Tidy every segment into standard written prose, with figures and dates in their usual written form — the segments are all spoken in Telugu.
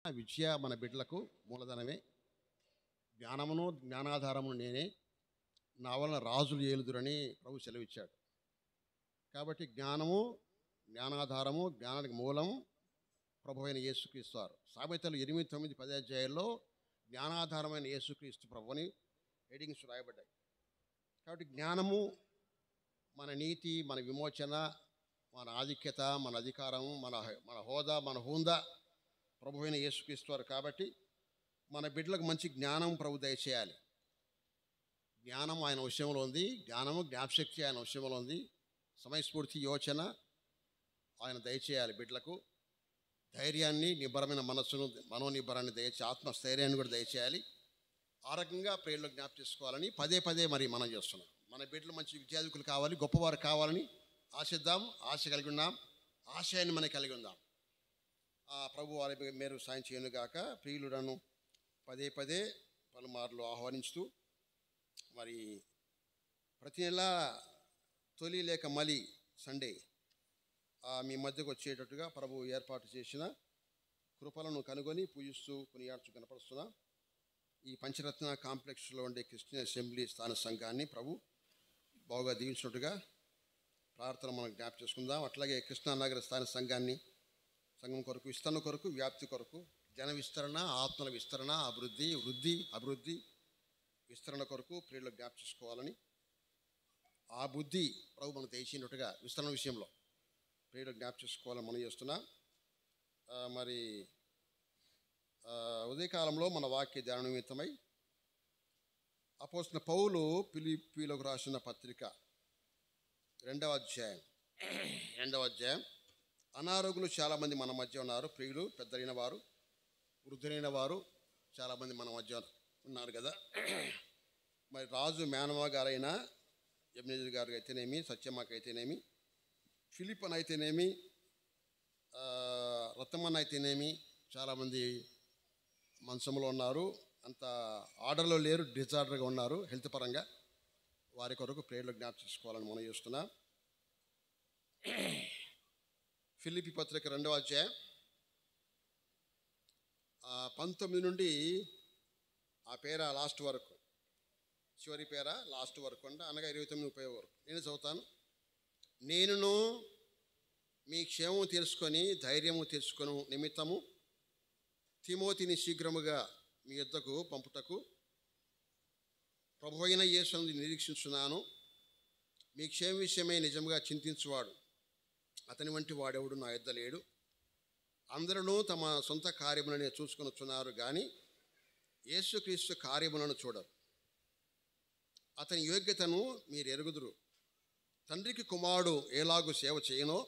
విద్య మన బిడ్డలకు మూలధనమే. జ్ఞానమును జ్ఞానాధారమును నేనే, నా వలన రాజులు ఏలుదురని ప్రభు సెలవిచ్చాడు. కాబట్టి జ్ఞానము, జ్ఞానాధారము, జ్ఞానానికి మూలం ప్రభు అయిన యేసుక్రీస్తు వారు. సామెతలు 8, 9, 10 అధ్యాయాల్లో జ్ఞానాధారమైన యేసుక్రీస్తు ప్రభు అని హెడింగ్స్ రాయబడ్డాయి. కాబట్టి జ్ఞానము మన నీతి, మన విమోచన, మన ఆధిక్యత, మన అధికారం, మన హోదా, మన హుందా ప్రభు అయిన యేసుక్రీస్తు వారు. కాబట్టి మన బిడ్డలకు మంచి జ్ఞానం ప్రభు దయచేయాలి. జ్ఞానం ఆయన విషయంలో ఉంది, జ్ఞానము జ్ఞాపశక్తి ఆయన విషయంలో ఉంది, సమయస్ఫూర్తి యోచన ఆయన దయచేయాలి. బిడ్డలకు ధైర్యాన్ని, నిబ్బరమైన మనస్సును, మనోనిబ్బరాన్ని దయచే, ఆత్మస్థైర్యాన్ని కూడా దయచేయాలి. ఆ రకంగా ప్రేయర్లో జ్ఞాపకం చేసుకోవాలని పదే పదే మరి మనం చేస్తున్నాం. మన బిడ్డలు మంచి విద్యార్థులు కావాలి, గొప్పవారు కావాలని ఆశిద్దాం, ఆశ కలిగి ఉన్నాం, ఆశయాన్ని మనం కలిగి ఉందాం. ప్రభు వారి మేరు సాయం చేయనుగాక. ప్రియులను పదే పదే పలుమార్లు ఆహ్వానించుతూ మరి ప్రతి నెల తొలి లేక మలి సండే మీ మధ్యకు వచ్చేటట్టుగా ప్రభు ఏర్పాటు చేసిన కృపలను కనుగొని పూజిస్తూ కొనియాడుచు కనపరుస్తున్నా ఈ పంచరత్న కాంప్లెక్స్లో ఉండే క్రిస్టియన్ అసెంబ్లీ స్థాన సంఘాన్ని ప్రభు బాగా దీవించినట్టుగా ప్రార్థన మనం జ్ఞాపకం చేసుకుందాం. అట్లాగే కృష్ణానగర స్థాన సంఘం కొరకు, విస్తరణ కొరకు, వ్యాప్తి కొరకు, జన విస్తరణ, ఆత్మల విస్తరణ, అభివృద్ధి విస్తరణ కొరకు ప్రియులు జ్ఞాపకం చేసుకోవాలని, ఆ బుద్ధి ప్రభు మనకు తెచ్చినట్టుగా విస్తరణ విషయంలో ప్రియులు జ్ఞాపకం చేసుకోవాలని మనం చేస్తున్నా. మరి ఉదయకాలంలో మన వాక్య ధ్యాన నిమిత్తమై అపోస్తలుడైన పౌలు ఫిలిప్పీయులకు రాసిన పత్రిక 2వ అధ్యాయం. అనారోగ్యులు చాలామంది మన మధ్య ఉన్నారు. ప్రియులు, పెద్దలైన వారు, వృద్ధులైన వారు చాలామంది మన మధ్య ఉన్నారు కదా. మరి రాజు మేనమా గారైన ఎబ్నేజర్ గారు అయితేనేమి, సత్యమ్మకి అయితేనేమి, ఫిలిప్పన్ అయితేనేమి, రత్తమ్మన్ అయితేనేమి చాలామంది మంచంలో ఉన్నారు. అంత ఆర్డర్లో లేరు, డిజార్డర్గా ఉన్నారు హెల్త్ పరంగా. వారి కొరకు ప్రేయర్లో జ్ఞాపకం చేసుకోవాలని మనం చేస్తున్నాం. ఫిలిప్పీ పత్రిక 2వ అధ్యాయం 19 నుండి ఆ పేర లాస్ట్ వరకు, చివరి పేర లాస్ట్ వరకు అంటే అనగా 29, 30 వరకు నేను చదువుతాను. నేనును మీ క్షేమము తెలుసుకొని ధైర్యము తెచ్చుకొను నిమిత్తము తిమోతిని శీఘ్రముగా మీ యొద్దకు పంపుటకు ప్రభు అయిన యేసును నిరీక్షించున్నాను. మీ క్షేమ విషయమై నిజంగా చింతించువాడు అతని వంటి వాడెవడు నా యొద్ద లేడు. అందరూ తమ సొంత కార్యములనే చూసుకొనుచున్నారు కానీ యేసుక్రీస్తు కార్యములను చూడరు. అతని యోగ్యతను మీరు ఎరుగుదురు. తండ్రికి కుమారుడు ఎలాగూ సేవ చేయనో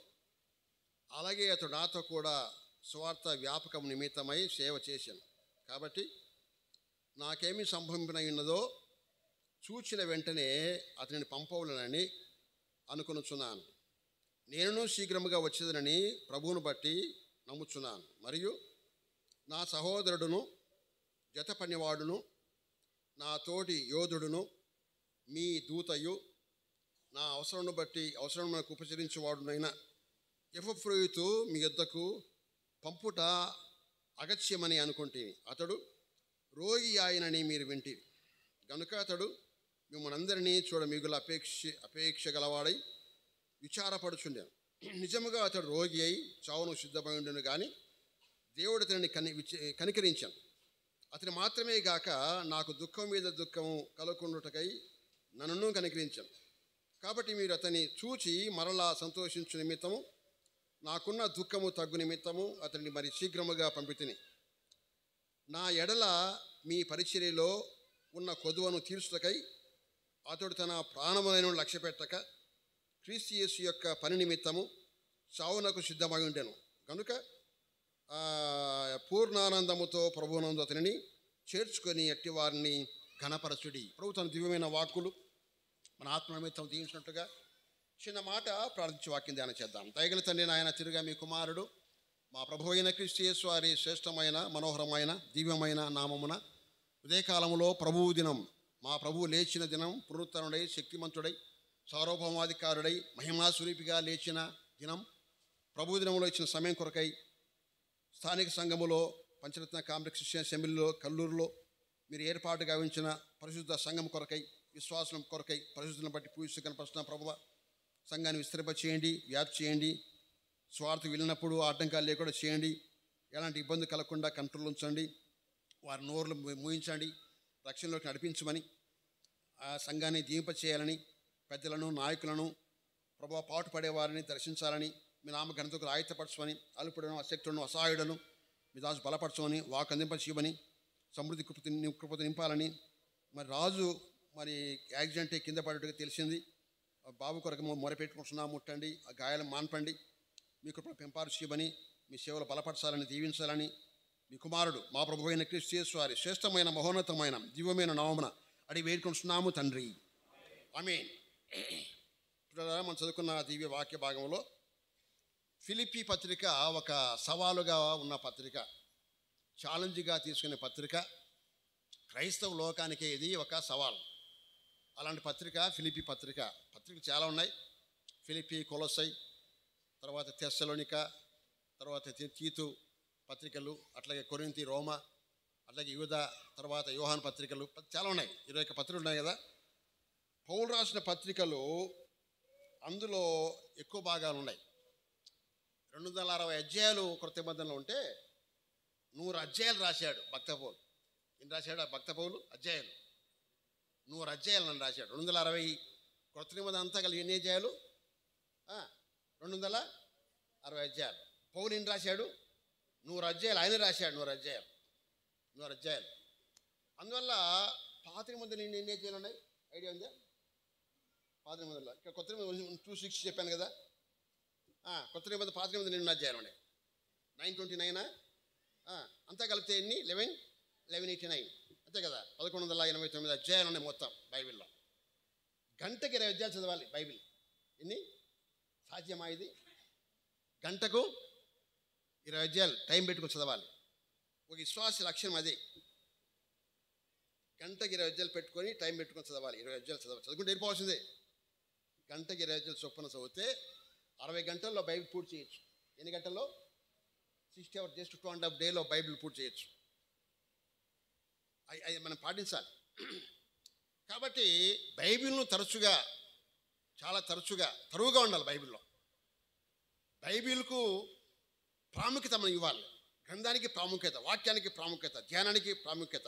అలాగే అతడు నాతో కూడా సువార్త వ్యాపకం నిమిత్తమై సేవ చేశాను. కాబట్టి నాకేమి సంభవింపనై ఉన్నదో చూచిన వెంటనే అతనిని పంపవలనని అనుకొనుచున్నాను. నేను శీఘ్రముగా వచ్చేదనని ప్రభువును బట్టి నమ్ముచున్నాను. మరియు నా సహోదరుడును, జత పనివాడును, నా తోటి యోధుడును, మీ దూతయు, నా అవసరం మనకు ఉపచరించేవాడునైనా ఎపఫ్రోదితు మీ యొద్దకు పంపుట అగత్యమని అనుకుంటేని అతడు రోగి ఆయనని మీరు వింటిరి. కనుక అతడు మిమ్మల్ని అందరినీ చూడ మిగులు అపేక్ష గలవాడై విచారపడుచుండాను. నిజముగా అతడు రోగి అయి చావును సిద్ధమై ఉండను కానీ దేవుడు అతనిని కనికరించాను. అతని మాత్రమే గాక నాకు దుఃఖం మీద దుఃఖము కలుగుకుండుటకై నన్ను కనికరించాను. కాబట్టి మీరు అతన్ని చూచి మరలా సంతోషించు నిమిత్తము నాకున్న దుఃఖము తగ్గు నిమిత్తము అతన్ని మరి శీఘ్రముగా పంపితిని. నా ఎడల మీ పరిచర్యలో ఉన్న కొదువను తీర్చుటకై అతడు తన ప్రాణములను లక్ష్యపెట్టక క్రీస్తు యేసు యొక్క పని నిమిత్తము చావునకు సిద్ధమై ఉండెను. కనుక పూర్ణానందముతో ప్రభువునందు అతనిని చేర్చుకొని అట్టి వారిని ఘనపరచుడి. ప్రభు తన దివ్యమైన వాక్కులు మన ఆత్మ నిమిత్తం దీవించినట్టుగా చిన్న మాట ప్రార్థించి వాక్యం ధ్యానం చేద్దాం. దయగల తండ్రి నాయన, తిరుగా మీ కుమారుడు మా ప్రభు అయిన క్రీస్తు యేసు వారి శ్రేష్టమైన, మనోహరమైన, దివ్యమైన నామమున ఉదయకాలంలో ప్రభువు దినం, మా ప్రభువు లేచిన దినం, పునరుత్తరుడై, శక్తిమంతుడై, సార్వభౌమాధికారుడై, మహిమాస్వరూపిగా లేచిన దినం, ప్రభు దినంలో ఇచ్చిన సమయం కొరకై స్థానిక సంఘములో పంచరత్న కాంప్లెక్స్ క్రిస్టియన్ అసెంబ్లీలో కల్లూరులో మీరు ఏర్పాటు గావించిన పరిశుద్ధ సంఘం కొరకై, విశ్వాసం కొరకై పరిశుద్ధులను బట్టి పూజిస్తూ కనపరుస్తున్న ప్రభువా, సంఘాన్ని విస్తరింపచేయండి, వ్యాప్తి చేయండి. స్వార్థ వెళ్ళినప్పుడు ఆటంకాలు లేకుండా చేయండి. ఎలాంటి ఇబ్బంది కలగకుండా కంట్రోల్ ఉంచండి. వారి నోరులు మూయించండి, రక్షణలోకి నడిపించమని, ఆ సంఘాన్ని దీవింపచేయాలని, పెద్దలను నాయకులను ప్రభువా పాటుపడేవారిని దర్శించాలని, మీ నామ ఘనతకు ఆయుధపరచమని, అల్పుడను అశక్తులను అసహాయుడను మీ దాసు బలపరచమని, వాకు అందింపచేయమని, సమృద్ధి కృపత నింపాలని. మరి రాజు మరి యాక్సిడెంట్ కింద పడ్డట్టుగా తెలిసింది. బాబు కొరకు మొరపెట్టుకుంటున్నా, ముట్టండి, ఆ గాయాలను మాన్పండి, మీ కృపను పెంపారు చేయమని, మీ సేవలు బలపరచాలని, దీవించాలని మీ కుమారుడు మా ప్రభు అయిన క్రీస్తు యేసు వారి శ్రేష్టమైన మహోన్నతమైన దివ్యమైన నామమున అడిగి వేడుకుంటున్నాము తండ్రి, ఆమేన్. మనం చదువుకున్న దివ్య వాక్య భాగంలో ఫిలిప్పీ పత్రిక ఒక సవాలుగా ఉన్న పత్రిక, ఛాలెంజ్గా తీసుకునే పత్రిక. క్రైస్తవ లోకానికి ఇది ఒక సవాల్. అలాంటి పత్రిక ఫిలిప్పీ పత్రిక. పత్రికలు చాలా ఉన్నాయి. ఫిలిప్పీ, కొలొస్సై, తర్వాత తెస్సలోనిక, తర్వాత తీతు పత్రికలు, అట్లాగే కొరింథీ, రోమా, అట్లాగే యూదా, తర్వాత యోహాను పత్రికలు చాలా ఉన్నాయి. 21 పత్రికలు ఉన్నాయి కదా. పౌలు రాసిన పత్రికలు అందులో ఎక్కువ భాగాలు ఉన్నాయి. 260 అధ్యాయాలు కొత్త నిబంధనలో ఉంటే 100 అధ్యాయాలు రాశాడు భక్త పౌలు. ఏం రాశాడు ఆ భక్త పౌలు? అధ్యాయాలు 100 అధ్యాయాలు నన్ను రాశాడు. 260 కొత్త నిబంధన అంతా కలిగి ఎన్ని అధ్యాయాలు? 260 అధ్యాయాలు. పౌలు ఏం రాశాడు? 100 అధ్యాయాలు ఆయన రాశాడు. 100 అధ్యాయాలు. అందువల్ల పాత నిబంధనలు ఎన్ని అధ్యాయాలు ఉన్నాయి? ఐడియా ఉందా? పాత నిబంధనలో ఇక్కడ కొత్త నిబంధన 2:6 చెప్పాను కదా. కొత్త నిబంధన పాత నిబంధన 2 అధ్యాయాలు ఉన్నాయి. 929 అంతా కలిపితే ఎన్ని? 1189 అంతే కదా. 1189 అధ్యాయాలు ఉన్నాయి మొత్తం బైబిల్లో. గంటకి 20 అధ్యాయాలు చదవాలి బైబిల్. ఎన్ని? సాధ్యమా ఇది? గంటకు 20 అధ్యాయాలు టైం పెట్టుకుని చదవాలి. ఒక విశ్వాస లక్ష్యం అదే. గంటకి 20 అధ్యాయాలు పెట్టుకొని టైం పెట్టుకొని చదవాలి. 20 అధ్యాయాలు చదువుకుంటే వెళ్ళిపోవాల్సిందే. గంటకి 20 అధ్యాయాలు చొప్పున చదివితే 60 గంటల్లో బైబిల్ పూర్తి చేయొచ్చు. ఎన్ని గంటల్లో? 60 hours, జస్ట్ 2.5 days బైబిల్ పూర్తి చేయొచ్చు. అది మనం పాటించాలి. కాబట్టి బైబిల్ను చాలా తరువుగా ఉండాలి. బైబిల్కు ప్రాముఖ్యత మనం ఇవ్వాలి. గ్రంథానికి ప్రాముఖ్యత, వాక్యానికి ప్రాముఖ్యత, ధ్యానానికి ప్రాముఖ్యత,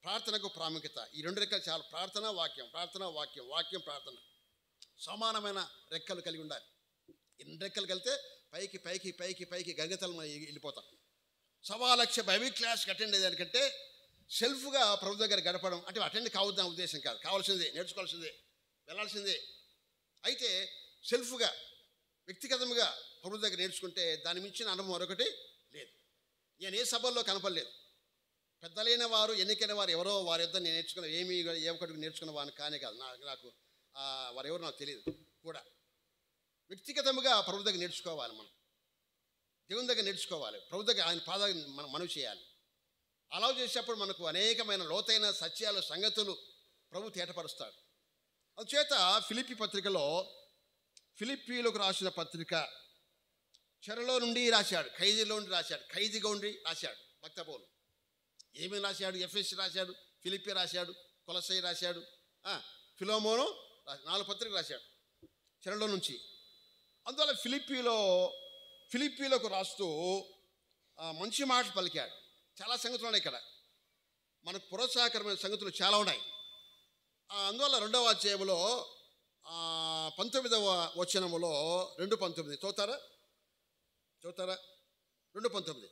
ప్రార్థనకు ప్రాముఖ్యత. ఈ 2 రెక్కలు చాలా. ప్రార్థన, వాక్యం, వాక్యం, ప్రార్థన సమానమైన రెక్కలు కలిగి ఉండాలి. ఎన్ని రెక్కలు కలిగితే పైకి గగతలు వెళ్ళిపోతాం. 1,00,000 బైబిల్ క్లాస్కి అటెండ్ అయ్యేదానికంటే సెల్ఫ్గా ప్రభు దగ్గర గడపడం అంటే అటెండ్ కావద్దన్న ఉద్దేశం కాదు. కావాల్సిందే, నేర్చుకోవాల్సిందే, వెళ్ళాల్సిందే. అయితే సెల్ఫ్గా వ్యక్తిగతంగా ప్రభు దగ్గర నేర్చుకుంటే దాని మించిన అనుభవం మరొకటి లేదు. నేను ఏ సభల్లో కనపడలేదు. పెద్దలైన వారు, ఎన్నికైన వారు ఎవరో వారి యొద్ద నేను నేర్చుకున్న ఏ ఒకటి నేర్చుకున్న వాడిని కానే కాదు. నాకు వారెవరో నాకు తెలియదు కూడా. వ్యక్తిగతంగా ప్రభు దగ్గర నేర్చుకోవాలి. మనం దేవుని దగ్గర నేర్చుకోవాలి. ప్రభు దగ్గర ఆయన పాదాన్ని మనం మనవి చేయాలి. అలా చేసేటప్పుడు మనకు అనేకమైన లోతైన సత్యాలు, సంగతులు ప్రభు తేటపరుస్తాడు. అందుచేత ఫిలిప్పీ పత్రికలో, ఫిలిప్పీలకు రాసిన పత్రిక చెరలో నుండి రాశాడు, ఖైదీలో నుండి రాశాడు, ఖైదీగా ఉండి రాశాడు భక్త పౌలు. ఏమేమి రాశాడు? ఎఫెసీ రాశాడు, ఫిలిప్పీ రాశాడు, కొలొస్సై రాశాడు, ఫిలోమోను 4 పత్రికలు రాశాడు చెరలో నుంచి. అందువల్ల ఫిలిప్పీలకు రాస్తూ మంచి మాటలు పలికాడు. చాలా సంగతులు ఉన్నాయి ఇక్కడ. మనకు ప్రోత్సాహకరమైన సంగతులు చాలా ఉన్నాయి. అందువల్ల 2వ అధ్యాయంలో 19వ వచనములో 2:19 చదువుతారా? 2:19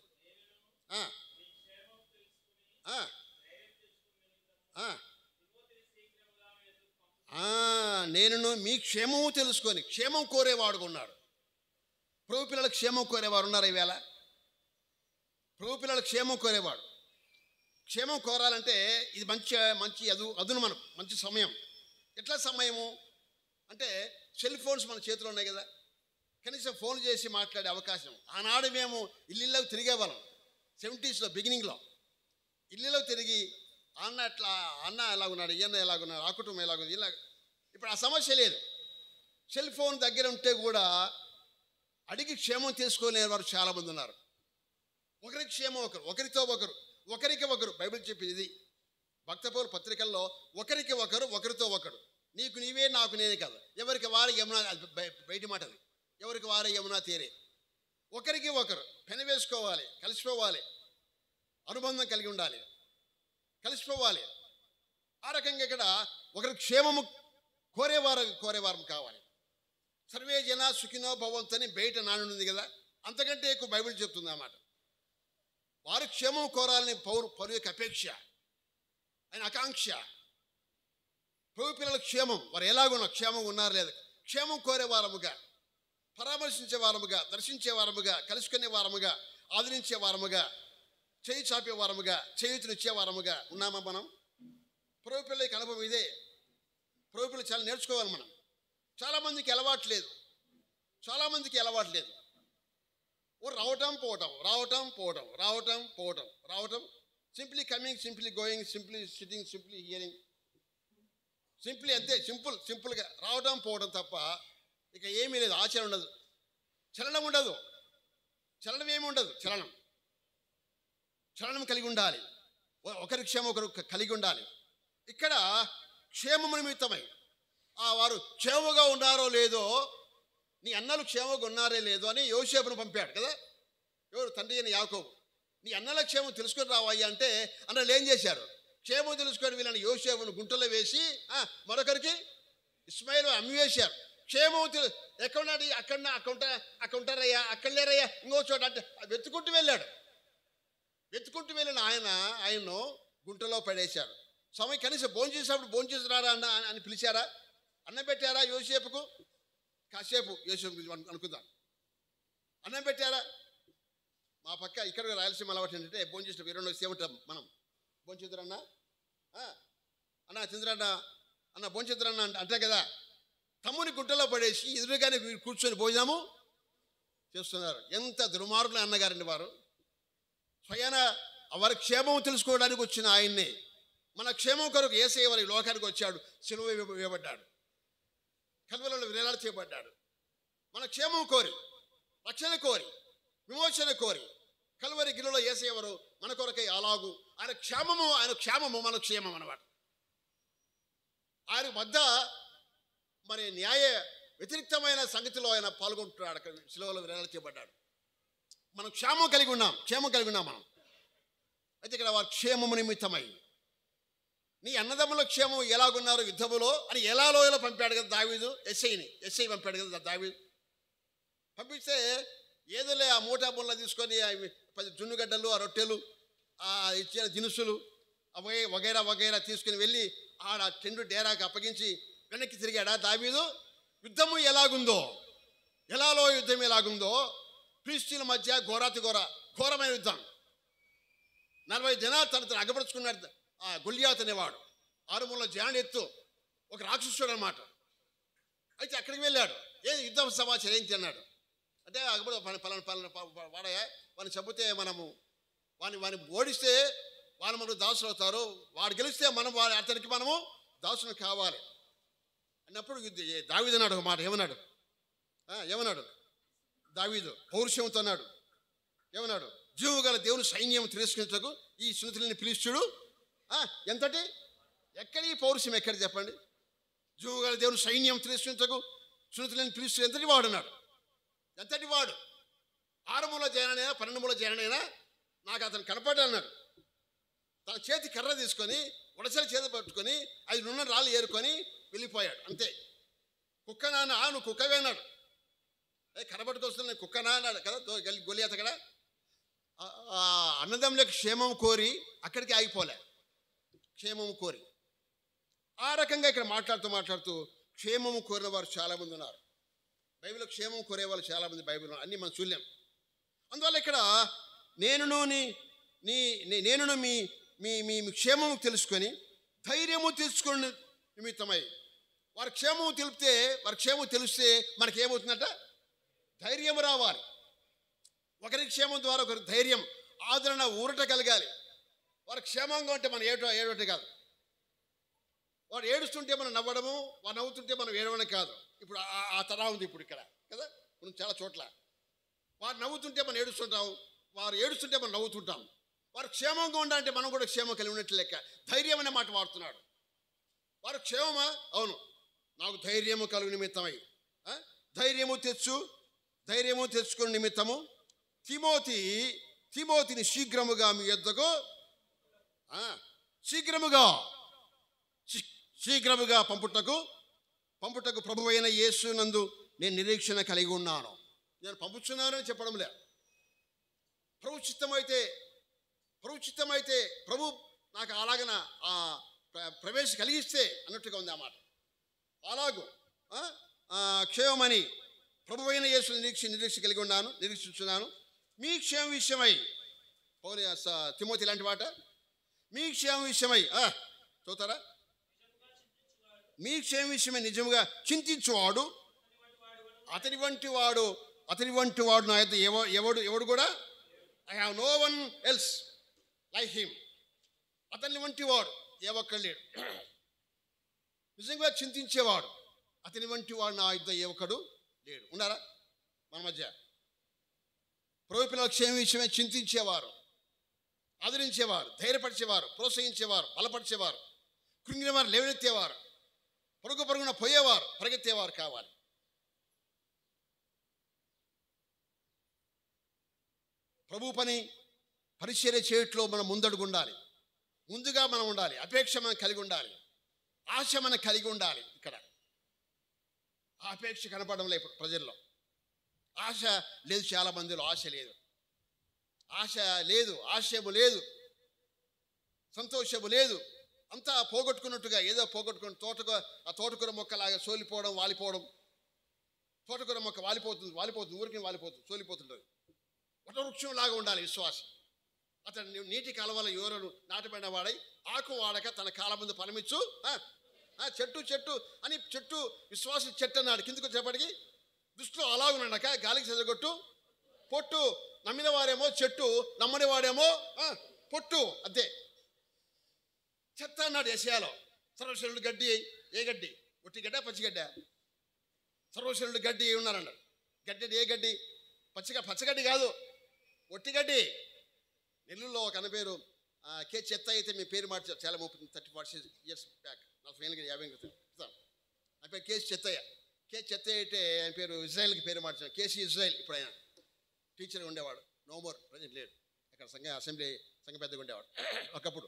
నేను మీ క్షేమము తెలుసుకొని, క్షేమం కోరేవాడుగా ఉన్నాడు. ప్రభు పిల్లలకు క్షేమం కోరేవారు ఉన్నారు ఈవేళ. ప్రభు పిల్లలకు క్షేమం కోరేవాడు. క్షేమం కోరాలంటే ఇది మంచి అదును, మనకు మంచి సమయం. ఎట్లా సమయము అంటే సెల్ ఫోన్స్ మన చేతిలో ఉన్నాయి కదా. కనీసం ఫోన్ చేసి మాట్లాడే అవకాశం. ఆనాడు మేము ఇల్లు తిరిగేవాళ్ళం. 70s బిగినింగ్లో ఇల్లులో తిరిగి అన్న ఎలాగున్నాడు, ఈయన ఎలాగున్నాడు, ఆ కుటుంబం ఎలాగుంది, ఇలా. ఇప్పుడు ఆ సమస్య లేదు. సెల్ ఫోన్ దగ్గర ఉంటే కూడా అడిగి క్షేమం తీసుకోలేని వారు చాలామంది ఉన్నారు. ఒకరి క్షేమం ఒకరు, ఒకరితో ఒకరు, ఒకరికి ఒకరు. బైబిల్ చెప్పింది ఇది. భక్త పౌలు పత్రికల్లో ఒకరికి ఒకరు, ఒకరితో ఒకరు. నీకు నీవే, నాకు నేనే కాదు. ఎవరికి వారే యమునా, బయటి మాట అది. ఎవరికి వారే యమునా తీరే. ఒకరికి ఒకరు పెనవేసుకోవాలి, కలిసిపోవాలి, అనుబంధం కలిగి ఉండాలి, కలిసిపోవాలి. ఆ రకంగా ఇక్కడ ఒకరి క్షేమము కోరేవారం కావాలి. సర్వే జన సుఖినో భవంతు అని బయట నానుంది కదా, అంతకంటే ఎక్కువ బైబిల్ చెప్తుంది అన్నమాట. వారు క్షేమం కోరాలని పౌరు యొక్క అపేక్ష, ఆయన ఆకాంక్ష. ప్రభు పిల్లల క్షేమం, వారు ఎలాగున్నా క్షేమంగా ఉన్నారు లేదు, క్షేమం కోరేవారముగా, పరామర్శించే వారముగా, దర్శించే వారముగా, కలుసుకునే వారముగా, ఆదరించే వారముగా, చేయి చాపే వారముగా, చేయుతునిచ్చే వారముగా ఉన్నామా మనం? ప్రభు పిల్లలకి అనుభవం ఇదే. ప్రభు పిల్లలు చాలా నేర్చుకోవాలి మనం. చాలామందికి అలవాటు లేదు, చాలామందికి అలవాటు లేదు. రావటం పోవటం, రావటం పోవటం, రావటం పోవటం, రావటం, simply coming, simply going, simply sitting, simply hearing, simply అంతే. సింపుల్గా రావటం పోవడం తప్ప ఇక ఏమీ లేదు. ఆచరణ ఉండదు, చలనం ఉండదు. చలనం ఏమి ఉండదు. చలనం కలిగి ఉండాలి. ఒకరి క్షేమం ఒకరు కలిగి ఉండాలి. ఇక్కడ క్షేమము నిమిత్తమై వారు క్షేమగా ఉన్నారో లేదో, నీ అన్నలు క్షేమంగా ఉన్నారే లేదో అని యోసేపును పంపాడు కదా. ఎవరు? తండ్రి అయిన యాకోబు. నీ అన్నల క్షేమం తెలుసుకొని రావయ్యా అంటే అన్నలు ఏం చేశారు? క్షేమం తెలుసుకొని వీళ్ళని యోసేపును గుంటలో వేసి మరొకరికి ఇస్మాయిల్ అమ్మివేశారు. క్షేమం ఎక్కడున్నాడు? అక్కడ ఉంటారయ్యా, అక్కడ లేరయ్యా, ఇంకో చోట అంటే వెతుకుంటూ వెళ్ళాడు. వెతుకుంటూ వెళ్ళిన ఆయన్ను గుంటలో పడేశారు. సమయం కనీసం భోజనం చేసినప్పుడు భోజనం చేస్తున్నారా అని పిలిచారా? అన్నం పెట్టారా యోసేపుకు? కాసేపు యోసేపు అనుకుందాం, అన్నం పెట్టారా? మా పక్క ఇక్కడ రాయలసీమ అలవాటు ఏంటంటే భోజనం చేసిన వీరంలో ఏమంటాం మనం? భోజనం చేద్దరన్నా, అన్న తిందరన్నా, అన్న భోజనం చేద్దరన్నా అంటే కదా. తమ్ముని గుంటలో పడేసి ఎదురుగానే కూర్చొని భోజనము చేస్తున్నారు. ఎంత దుర్మార్గులు అన్నగారండి వారు. స్వయాన వారి క్షేమం తెలుసుకోవడానికి వచ్చిన ఆయన్ని, మన క్షేమం కొరకు యేసయ్య వారి లోకానికి వచ్చాడు, సిలువ వేయబడ్డాడు, కల్వలలో వేలాడ చేయబడ్డాడు. మన క్షేమం కోరి, రక్షణ కోరి, విమోచన కోరి కల్వరి గిరిలో యేసయ్య వారు మన కొరకై అలాగు ఆయన క్షేమము మన క్షేమం అన్నమాట. ఆయన వద్ద మరి న్యాయ వ్యతిరిక్తమైన సంగతిలో ఆయన పాల్గొంటున్నాడు. అక్కడ సిలువలో వేలాడ చేయబడ్డాడు. మనం క్షేమం కలిగి ఉన్నాం మనం. అయితే ఇక్కడ వారి క్షేమము నిమిత్తమై నీ అన్నదమ్ముల క్షేమం ఎలాగున్నారు యుద్ధములో అని ఎలాలోయలో పంపాడు కదా దావీదు. ఎస్ఐ పంపాడు కదా దావీదు. పంపిస్తే ఏదోలే ఆ మూటా ముళ్ళ తీసుకొని 10 జున్నుగడ్డలు, ఆ రొట్టెలు, ఆ ఇచ్చిన దినుసులు వగైరా తీసుకుని వెళ్ళి ఆడ టెండు డేరాకి అప్పగించి వెనక్కి తిరిగాడా దావీదు. యుద్ధము ఎలాగుందో, ఎలాలో యుద్ధం ఎలాగుందో, ఫిలిష్తీయుల మధ్య ఘోరమైన యుద్ధం. 40 జనాలు తను అగపరుచుకున్నాడు. ఆ గొల్లియాత్ అనేవాడు 6 మూల జాన్ ఎత్తు, ఒక రాక్షసుడు అనమాట. అయితే అక్కడికి వెళ్ళాడు. యుద్ధం సమాచారం ఏంటి అన్నాడు. అంటే అక్కడ వాడయ్యా వాడిని చంపితే మనము వాడిని ఓడిస్తే వాళ్ళు మనకు దాసులు అవుతారు, వాడు గెలిస్తే మనం అతనికి మనము దాసులు కావాలి అన్నప్పుడు దావీదు అన్నాడు ఒక మాట. ఏమన్నాడు దావీదు? పౌరుషంతో అన్నాడు. ఏమన్నాడు? జీవు గల దేవుని సైన్యం తిరస్కరించకు ఈ సున్నతులని ఫిలిష్తీయుడు ఎంతటి, ఎక్కడి పౌరుషం ఎక్కడ చెప్పండి? జీవు గల దేవుని సైన్యం తిరస్కరించకు సున్నతులని ఫిలిష్తీయుడు ఎంతటి వాడు అన్నాడు. ఎంతటి వాడు? 6 మూల జైనైనా 12 మూల జైనైనా నాకు అతను కనపడ్డా అన్నాడు. తన చేతి కర్ర తీసుకొని ఉడసల చేతి పట్టుకొని 5 నున్న రాళ్ళు ఏరుకొని వెళ్ళిపోయాడు. అంతే. కుక్కనా? నువ్వు కుక్కవే అన్నాడు. కనబట్టుకొస్తున్నా నేను కుక్కనా అన్నాడు కదా గొలియాత. అక్కడ అన్నదమ్ములకు క్షేమం కోరి అక్కడికి ఆగిపోలే, క్షేమము కోరి. ఆ రకంగా ఇక్కడ మాట్లాడుతూ క్షేమము కోరిన వారు చాలామంది ఉన్నారు. బైబిల్లో క్షేమం కోరే వాళ్ళు చాలామంది బైబిల్లో అన్నీ మనం చూడలేం. అందువల్ల ఇక్కడ నేనును మీ క్షేమము తెలుసుకొని ధైర్యము తెలుసుకుని నిమిత్తమై వారి క్షేమము తెలిస్తే మనకేమవుతుందట? ధైర్యం రావాలి. ఒకరి క్షేమం ద్వారా ఒకరి ధైర్యం, ఆదరణ, ఊరట కలగాలి. వారు క్షేమంగా ఉంటే మనం ఏడవటం కాదు. వాడు ఏడుస్తుంటే మనం నవ్వడము, వాడు నవ్వుతుంటే మనం ఏడవడం కాదు. ఇప్పుడు ఆ తరా ఉంది ఇప్పుడు ఇక్కడ కదా. మనం చాలా చోట్ల వాడు నవ్వుతుంటే మనం ఏడుస్తుంటాం, వారు ఏడుస్తుంటే మనం నవ్వుతుంటాం. వారు క్షేమంగా ఉండాలంటే మనం కూడా క్షేమం కలిగి ఉన్నట్లు లెక్క. ధైర్యం అనే మాట వాడుతున్నాడు. వారు క్షేమమా? అవును. నాకు ధైర్యము కలుగు నిమిత్తమై ధైర్యము తెచ్చుకుని నిమిత్తము తిమోతిని శీఘ్రముగా మీ యొద్దకు శీఘ్రముగా పంపుటకు ప్రభువైన యేసునందు నేను నిరీక్షణ కలిగి ఉన్నాను. నేను పంపుతున్నానని చెప్పడం లే. ప్రభు చిత్తమైతే ప్రభు నాకు అలాగన ప్రవేశం కలిగిస్తే అన్నట్టుగా ఉంది ఆ మాట. అలాగూ క్షేమమని ప్రభువైన యేసు నిరీక్ష కలిగి ఉన్నాను, నిరీక్షిస్తున్నాను. మీ క్షేమ విషయమై తిమోతి ఇలాంటి మాట, మీ క్షేమ విషయమై చూతారా, మీ క్షేమ విషయమై నిజముగా చింతించువాడు అతని వంటి వాడు నా యొక్క ఎవడు కూడా I have no one else like him. అతని వంటి వాడు ఏ ఒక్కడు లేడు. నిజంగా చింతించేవాడు అతని వంటి వాడు నా యుద్ధ ఏ ఒక్కడు లేడు. ఉన్నారా మన మధ్య? ప్రభు పిల్లల క్షేమ విషయమే చింతించేవారు, ఆదరించేవారు, ధైర్యపరిచేవారు, ప్రోత్సహించేవారు, బలపరిచేవారు, కృంగిన వారు లేవనెత్తేవారు, పరుగున పోయేవారు, పరిగెత్తేవారు కావాలి. ప్రభు పరిచర్య చేయట్లో మనం ముందడుగు ఉండాలి. ముందుగా మనం ఉండాలి. అపేక్ష మనం కలిగి ఉండాలి. ఆశ మనం కలిగి ఉండాలి. ఇక్కడ ఆ అపేక్ష కనపడడం లేదు ప్రజల్లో. ఆశ లేదు, చాలా మందిలో ఆశ లేదు, ఆశయము లేదు, సంతోషము లేదు. అంతా పోగొట్టుకున్నట్టుగా ఏదో పోగొట్టుకుని తోటకూర మొక్కలాగా సోలిపోవడం, వాలిపోవడం. తోటకూర మొక్క వాలిపోతుంది, ఊరికి వాలిపోతుంది, సోలిపోతుంటుంది. వటవృక్షం లాగా ఉండాలి విశ్వాసం. అతను నీటి కాలువల యోరను నాటబడిన వాడై ఆకు వాడక తన కాలం ముందు ఫలమిచ్చు చెట్టు అని విశ్వాసం చెట్టు అన్నాడు. కిందకు వచ్చేప్పటికి దృష్టిలో అలాగునక గాలికి చెదగొట్టు పొట్టు. నమ్మిన వారేమో చెట్టు, నమ్మని వాడేమో పొట్టు. అదే చెత్త అన్నాడు యెషయాలో. సర్వశరుడు గడ్డి. ఏ గడ్డి? ఒట్టి గడ్డ, పచ్చిగడ్డ? సర్వశరుడు గడ్డి ఉన్నారన్నాడు. గడ్డి ఏ గడ్డి? పచ్చగడ్డి కాదు, ఒట్టి గడ్డి. నెల్లూరులో ఒక అన్న పేరు కే చెత్త అయితే మీ పేరు మార్చారు. చాలా 30-40 years బ్యాక్, 40-50 క్రితం. ఆ పేరు కేసీ చెత్తయ్య. అయితే ఆయన పేరు ఇజ్రాయెల్కి పేరు మార్చారు, కేసీ ఇజ్రాయెల్. ఇప్పుడు ఆయన టీచర్గా ఉండేవాడు, నో మోర్, ప్రజెంట్ లేడు. అక్కడ అసెంబ్లీ సంఘ పెద్దగా ఉండేవాడు ఒకప్పుడు.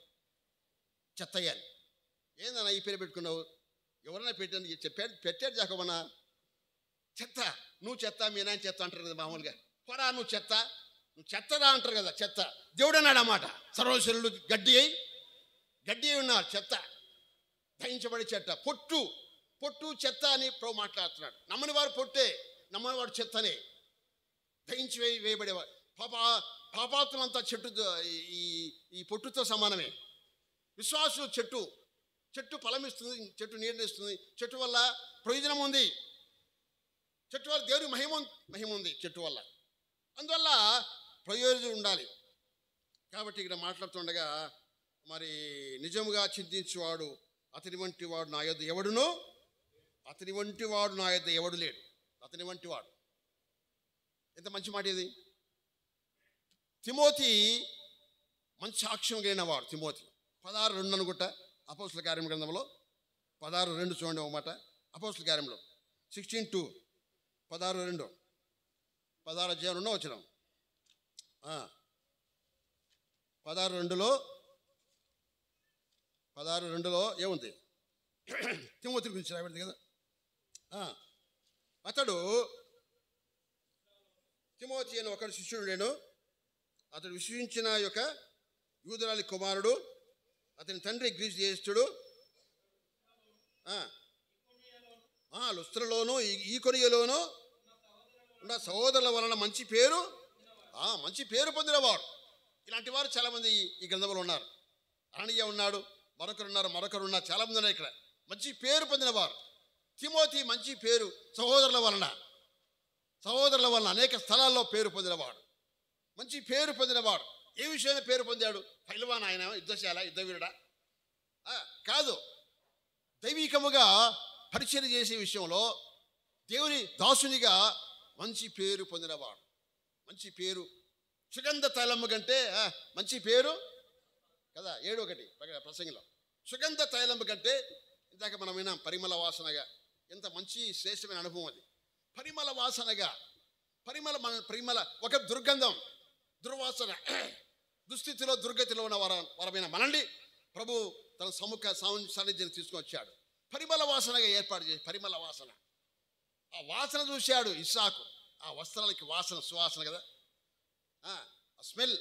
చెత్తయ్య అని. ఏందన్నా ఈ పేరు పెట్టుకున్నావు? ఎవరన్నా పెట్టాడు జాకోబన్నా. చెత్త, నువ్వు చెత్త, మీ నాయన చెత్త అంటారు కదా మామూలుగా. పోరా నువ్వు చెత్తదా అంటారు కదా. చెత్త దేవుడు అన్నాడు అన్నమాట. సర్వశరుడు గడ్డి అయి ఉన్నారు. చెత్త, దహించబడి చెత్త. పొట్టు చెత్త అని ప్రభు మాట్లాడుతున్నాడు. నమ్మని వారు పొట్టే, నమ్మని వాడు చెత్తనే, దహించి వేయబడేవాడు. పాపాత్మంతా ఈ పొట్టుతో సమానమే. విశ్వాసులు చెట్టు ఫలమిస్తుంది, చెట్టు నీడనిస్తుంది, చెట్టు వల్ల ప్రయోజనం ఉంది, చెట్టు వల్ల దేవుని మహిమ ఉంది చెట్టు వల్ల. అందువల్ల ప్రయోజనం ఉండాలి. కాబట్టి ఇక్కడ మాట్లాడుతుండగా మరి నిజముగా చింతించేవాడు అతని వంటి వాడు నా యొద్ద ఎవడునో, అతని వంటి వాడు నా యొద్ద ఎవడు లేడు. అతని వంటి వాడు. ఎంత మంచి మాట ఇది. తిమోతి మంచి సాక్ష్యం కలిగిన వాడు. తిమోతి 16:2 అనుకుంటా అపోస్తుల కార్యం గ్రంథంలో 16:2 చూడండి ఒక మాట. అపోస్తుల కార్యంలో 16:2, 16:2, 16 అధ్యాయం 2వ వచనం. 16:2లో ఏముంది? తిమోతి గురించి రాబడింది కదా. అతడు తిమోతి అని ఒకడు శిష్యుడు లేను. అతడు విశ్వసించిన యొక్క యూదురాలి కుమారుడు. అతని తండ్రి గ్రీసు దేశస్థుడు. లుస్త్రలోను ఈకొనియలోను ఉన్న సహోదరుల వలన మంచి పేరు పొందినవాడు. ఇలాంటి వారు చాలామంది ఈ గ్రంథంలో ఉన్నారు. అననీయ ఉన్నాడు, మరొకరు ఉన్నారు, చాలామంది ఉన్నారు ఇక్కడ. మంచి పేరు పొందినవారు. తిమోతి మంచి పేరు సహోదరుల వలన అనేక స్థలాల్లో పేరు పొందినవాడు, మంచి పేరు పొందినవాడు. ఏ విషయంలో పేరు పొందాడు? పైలవాన్ ఆయన, యుద్ధవీరుడా కాదు. దైవికముగా పరిచయం చేసే విషయంలో దేవుని దాసునిగా మంచి పేరు పొందినవాడు. మంచి పేరు సుగంధ తైలము కంటే మంచి పేరు కదా. 7:1 ప్రసంగిలో సుగంధ తైలము కంటే, ఇందాక మనం విన్నాం పరిమళ వాసనగా. ఎంత మంచి శ్రేష్టమైన అనుభవం అది. పరిమళ వాసనగా, పరిమళ ఒక దుర్గంధం, దుర్వాసన, దుస్థితిలో దుర్గతిలో ఉన్న వరమైన మనల్ని ప్రభు తన సాన్నిధ్యాన్ని తీసుకొచ్చాడు. పరిమళ వాసనగా ఏర్పాటు చేసి, పరిమళ వాసన, ఆ వాసన చూశాడు ఇస్సాకు. ఆ వస్త్రాలకి వాసన, సువాసన కదా, స్మెల్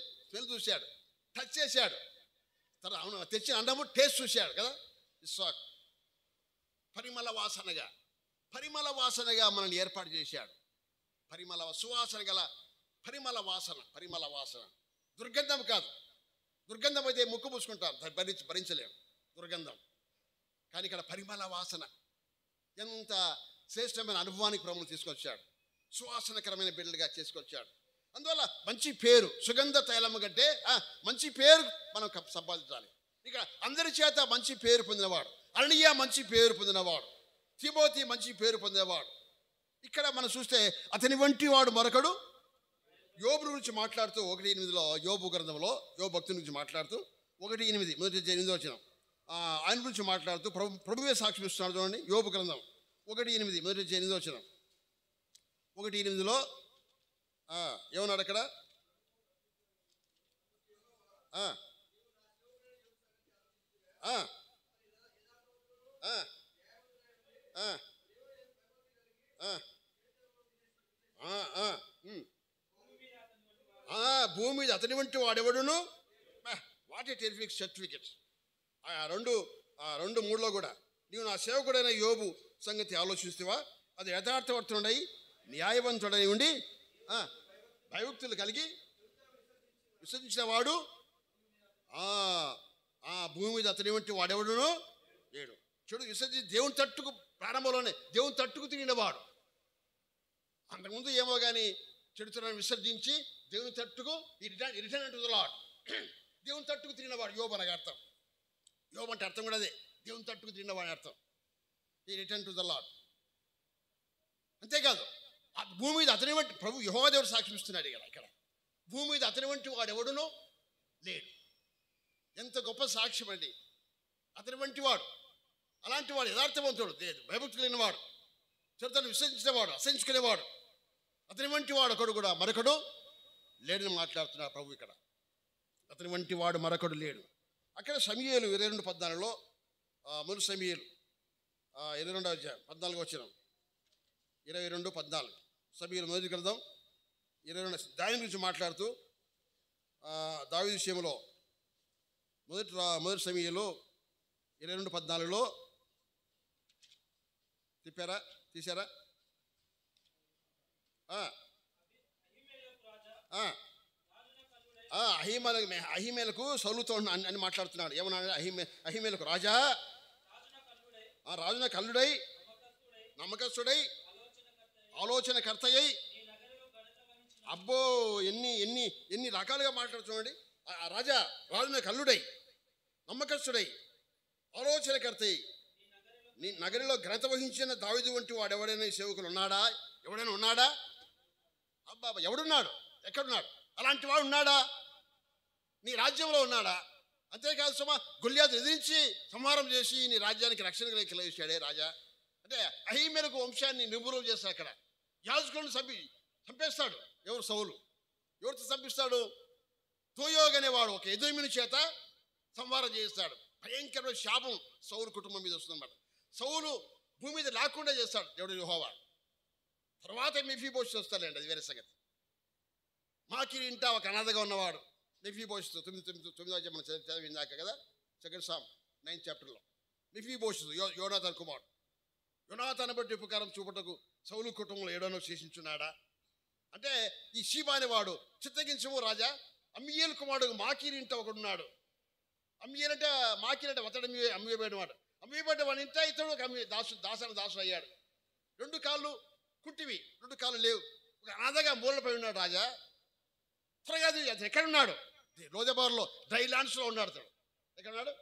చూశాడు, టచ్ చేశాడు. తర్వాత తెచ్చిన అండము టేస్ట్ చూశాడు కదా ఇస్సాకు. పరిమళ వాసనగా మనల్ని ఏర్పాటు చేశాడు. సువాసన గల పరిమళ వాసన. దుర్గంధం కాదు. దుర్గంధం అయితే ముక్కు పూసుకుంటాం, భరించలేము దుర్గంధం. కానీ ఇక్కడ పరిమళ వాసన, ఎంత శ్రేష్టమైన అనుభవానికి ప్రభువును తీసుకొచ్చాడు. సువాసనకరమైన బిడ్డలుగా చేసుకొచ్చాడు. అందువల్ల మంచి పేరు, సుగంధ తైలము కంటే మంచి పేరు మనం సంపాదించాలి. ఇక అందరి చేత మంచి పేరు పొందినవాడు, అననీయ మంచి పేరు పొందినవాడు, తిమోతి మంచి పేరు పొందినవాడు. ఇక్కడ మనం చూస్తే అతని వంటి వాడు మరొకడు. యోబు గురించి మాట్లాడుతూ 1:8 యోబు గ్రంథంలో యోబు భక్తుని గురించి మాట్లాడుతూ 1:8 మొదటి వచ్చిన ఆయన గురించి మాట్లాడుతూ ప్రభువే సాక్ష్యం ఇస్తున్నాడు. చూడండి, యోబు గ్రంథం 1:8 మొదటి 8 వచ్చిన 1:8 ఏమన్నాడు అక్కడ? భూమి మీద అతని వంటి వాడెవడును. What a terrific certificates. 2:3 కూడా నీవు నా సేవకుడైన యోబు సంగతి ఆలోచిస్తావా? అది యథార్థవర్తుడై న్యాయవంతుడై ఉండి భయభక్తులు కలిగి విసర్జించిన వాడు భూమి మీద అతని వంటి వాడెవడును లేడు. చెడు విసర్జించి దేవుని తట్టుకు, ప్రారంభంలోనే దేవుని తట్టుకు తిరిగినవాడు. అంతకుముందు ఏమో కానీ చెడుతనాన్ని విసర్జించి దేవుని తట్టుకు రిటర్న్ టు ద లార్డ్, దేవుని తట్టుకు తిరిగినవాడు యోబు అనగా అర్థం. యోబు అంటే అర్థం కూడా అదే, దేవుని తట్టుకు తిరిగినవాడు అర్థం. ఈ రిటర్న్ టు ద లార్డ్. అంతేకాదు, భూమి మీద అతని వంటి, ప్రభు యెహోవా దేవుడు సాక్ష్యం ఇస్తున్నాడు కదా ఇక్కడ, భూమి మీద అతని వంటి వాడు ఎవడునో లేడు. ఎంత గొప్ప సాక్ష్యం అండి. అతని వంటి వాడు, అలాంటి వాడు యథార్థవంతుడు, భయభక్తులు లేనివాడు, చెడుతను విసర్జించినవాడు, అసహించుకునేవాడు, అతని వంటి వాడు ఒకడు కూడా మరొకడు లేడని మాట్లాడుతున్నాడు ప్రభు ఇక్కడ. అతని వంటి వాడు మరొకడు లేడు. అక్కడ సమూయేలు 22:14 మొదటి సమూయేలు 22:14 వచ్చిన 22:14 సమూయేలు మొదటి గ్రంథం 22 దాని గురించి మాట్లాడుతూ దావీదు విషయంలో మొదటి సమూయేలు 22:14 తీశారా? అహీమేలకు సౌలుతో అని మాట్లాడుతున్నాడు. ఏమన్నా? అహీమేలకు రాజా, రాజున కల్లుడై, నమ్మకస్తుడై, ఆలోచనకర్తయ్యి. అబ్బో, ఎన్ని రకాలుగా మాట్లాడుతున్నాడు. రాజా, రాజున కల్లుడై, నమ్మకస్తుడై, ఆలోచనకర్తయ్యి. నీ నగరిలో ఘనత వహించిన దావీదు వంటి వాడు ఎవడైనా సేవకులు ఉన్నాడా? ఎవడైనా ఉన్నాడా? అబ్బా, ఎవడున్నాడు? ఎక్కడున్నాడు? అలాంటి వాడు ఉన్నాడా? నీ రాజ్యంలో ఉన్నాడా? అంతేకాదు సుమా, గొల్యాతు ఎదిరించి సంహారం చేసి నీ రాజ్యానికి రక్షణ కలిగించాడే రాజా. అంటే అహీమేలకు వంశాన్ని నిర్మూలన చేస్తాడు. అక్కడ యాజకులను చంపేస్తాడు. ఎవరు? సౌలు. ఎవరితో చంపిస్తాడు? తోయోగ్ అనేవాడు ఒక ఎదోమిని చేత సంహారం చేస్తాడు. భయంకరమైన శాపం సౌలు కుటుంబం మీద వస్తుందన్నమాట. సౌలు భూమి మీద లేకుండా చేస్తాడు దేవుడు యెహోవా. తర్వాత మెఫీబోషెతు వస్తాడండి, అది వేరే సంగతి. మాకిరి ఇంట ఒక అనాథగా ఉన్నవాడు మెఫీబోషెతు. 9వ మనం చదివిందాక కదా, 2 Samuel 9th chapter. మెఫీబోషెతు యోనాతాను కుమారుడు. యోనాతాను బట్టి ఉపకారం చూపటకు సౌలు కుటుంబంలో ఏడోనో శేషించున్నాడా? అంటే ఈ షీబా అనేవాడు చిత్తగించము రాజా, అమ్మీయేలు కుమారుడు మాకిరి ఇంట ఒకడున్నాడు. అమ్మీయేలు అంటే మాకిరి అంటే అతడు అమ్మివేయబడినవాడు. అమ్మివేయబడ్డ వాడి ఇంట ఇతడు ఒక దాసుడు అయ్యాడు. 2 కాళ్ళు కుట్టివి, 2 కాళ్ళు లేవు, ఒక అనాథగా మూలపై ఉన్నాడు రాజా. త్వరగా అతను ఎక్కడున్నాడు? లోదెబార్లో, డ్రైలాండ్స్లో ఉన్నాడు. అతడు ఎక్కడున్నాడు?